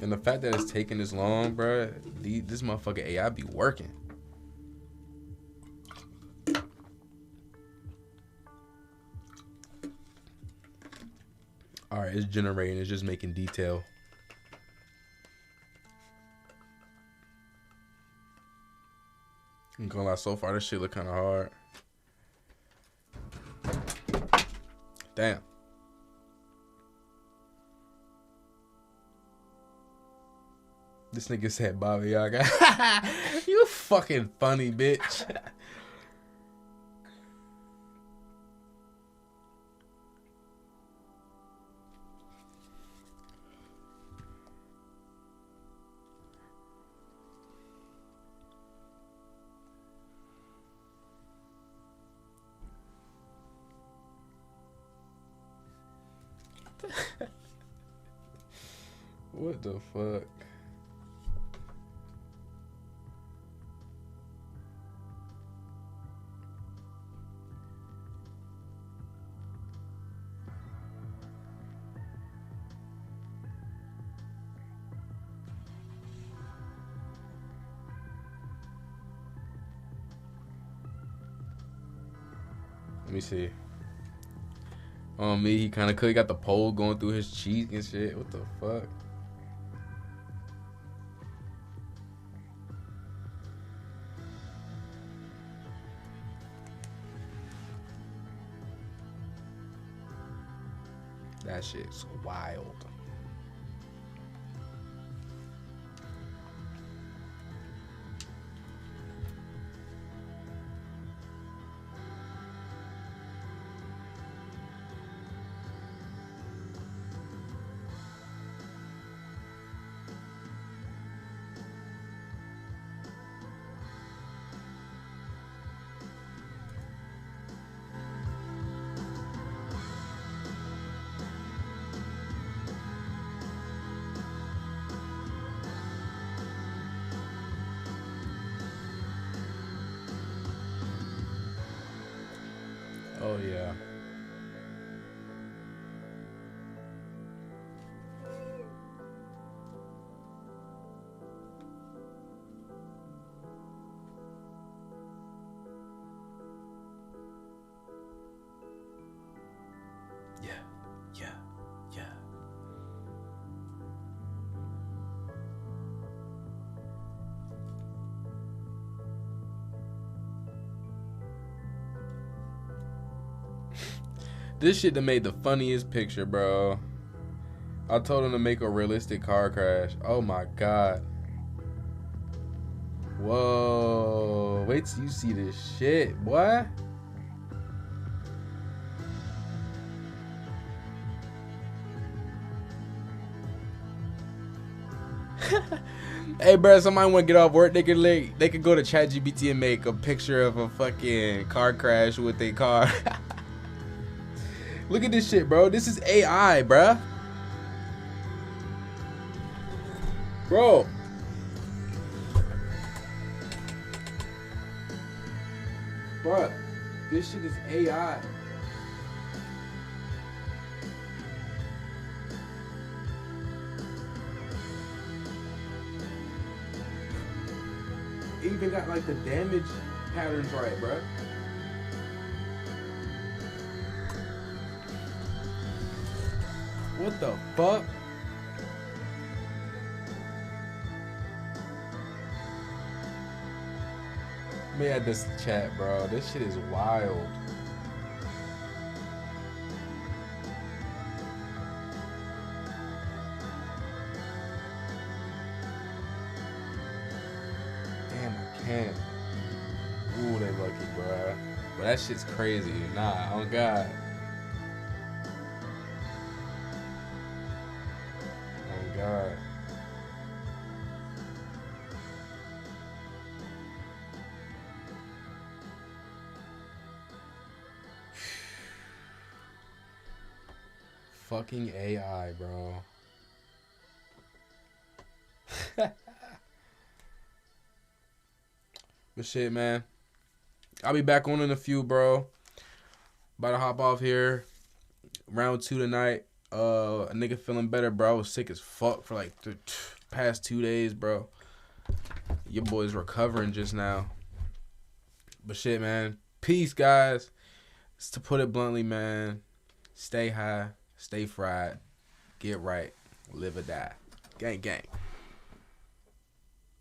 And the fact that it's taking this long, bro, this motherfucking AI be working. All right, it's generating. It's just making detail. I'm gonna lie, so far this shit look kind of hard. Damn. This nigga said Baba Yaga. You fucking funny bitch. What the fuck? Let me see. On me, he kind of got the pole going through his cheek and shit. What the fuck? That shit's wild. Oh yeah. Yeah. This shit that made the funniest picture, bro. I told him to make a realistic car crash. Oh my god. Whoa. Wait till you see this shit, boy. Hey, bro, somebody want to get off work, they could go to ChatGPT and make a picture of a fucking car crash with a car. Look at this shit, bro. This is AI, bruh. Bro. Bruh, this shit is AI. It even got like the damage patterns right, bruh. What the fuck? Let me add this to chat, bro. This shit is wild. Damn, I can't. Ooh, they lucky, bro. But that shit's crazy. Nah, oh God. God. Fucking AI, bro. But shit, man. I'll be back on in a few, bro. About to hop off here. Round 2 tonight. A nigga feeling better, bro. I was sick as fuck for like the past 2 days, bro. Your boy's recovering just now. But shit, man. Peace, guys. It's to put it bluntly, man. Stay high, stay fried, get right, live or die. Gang, gang.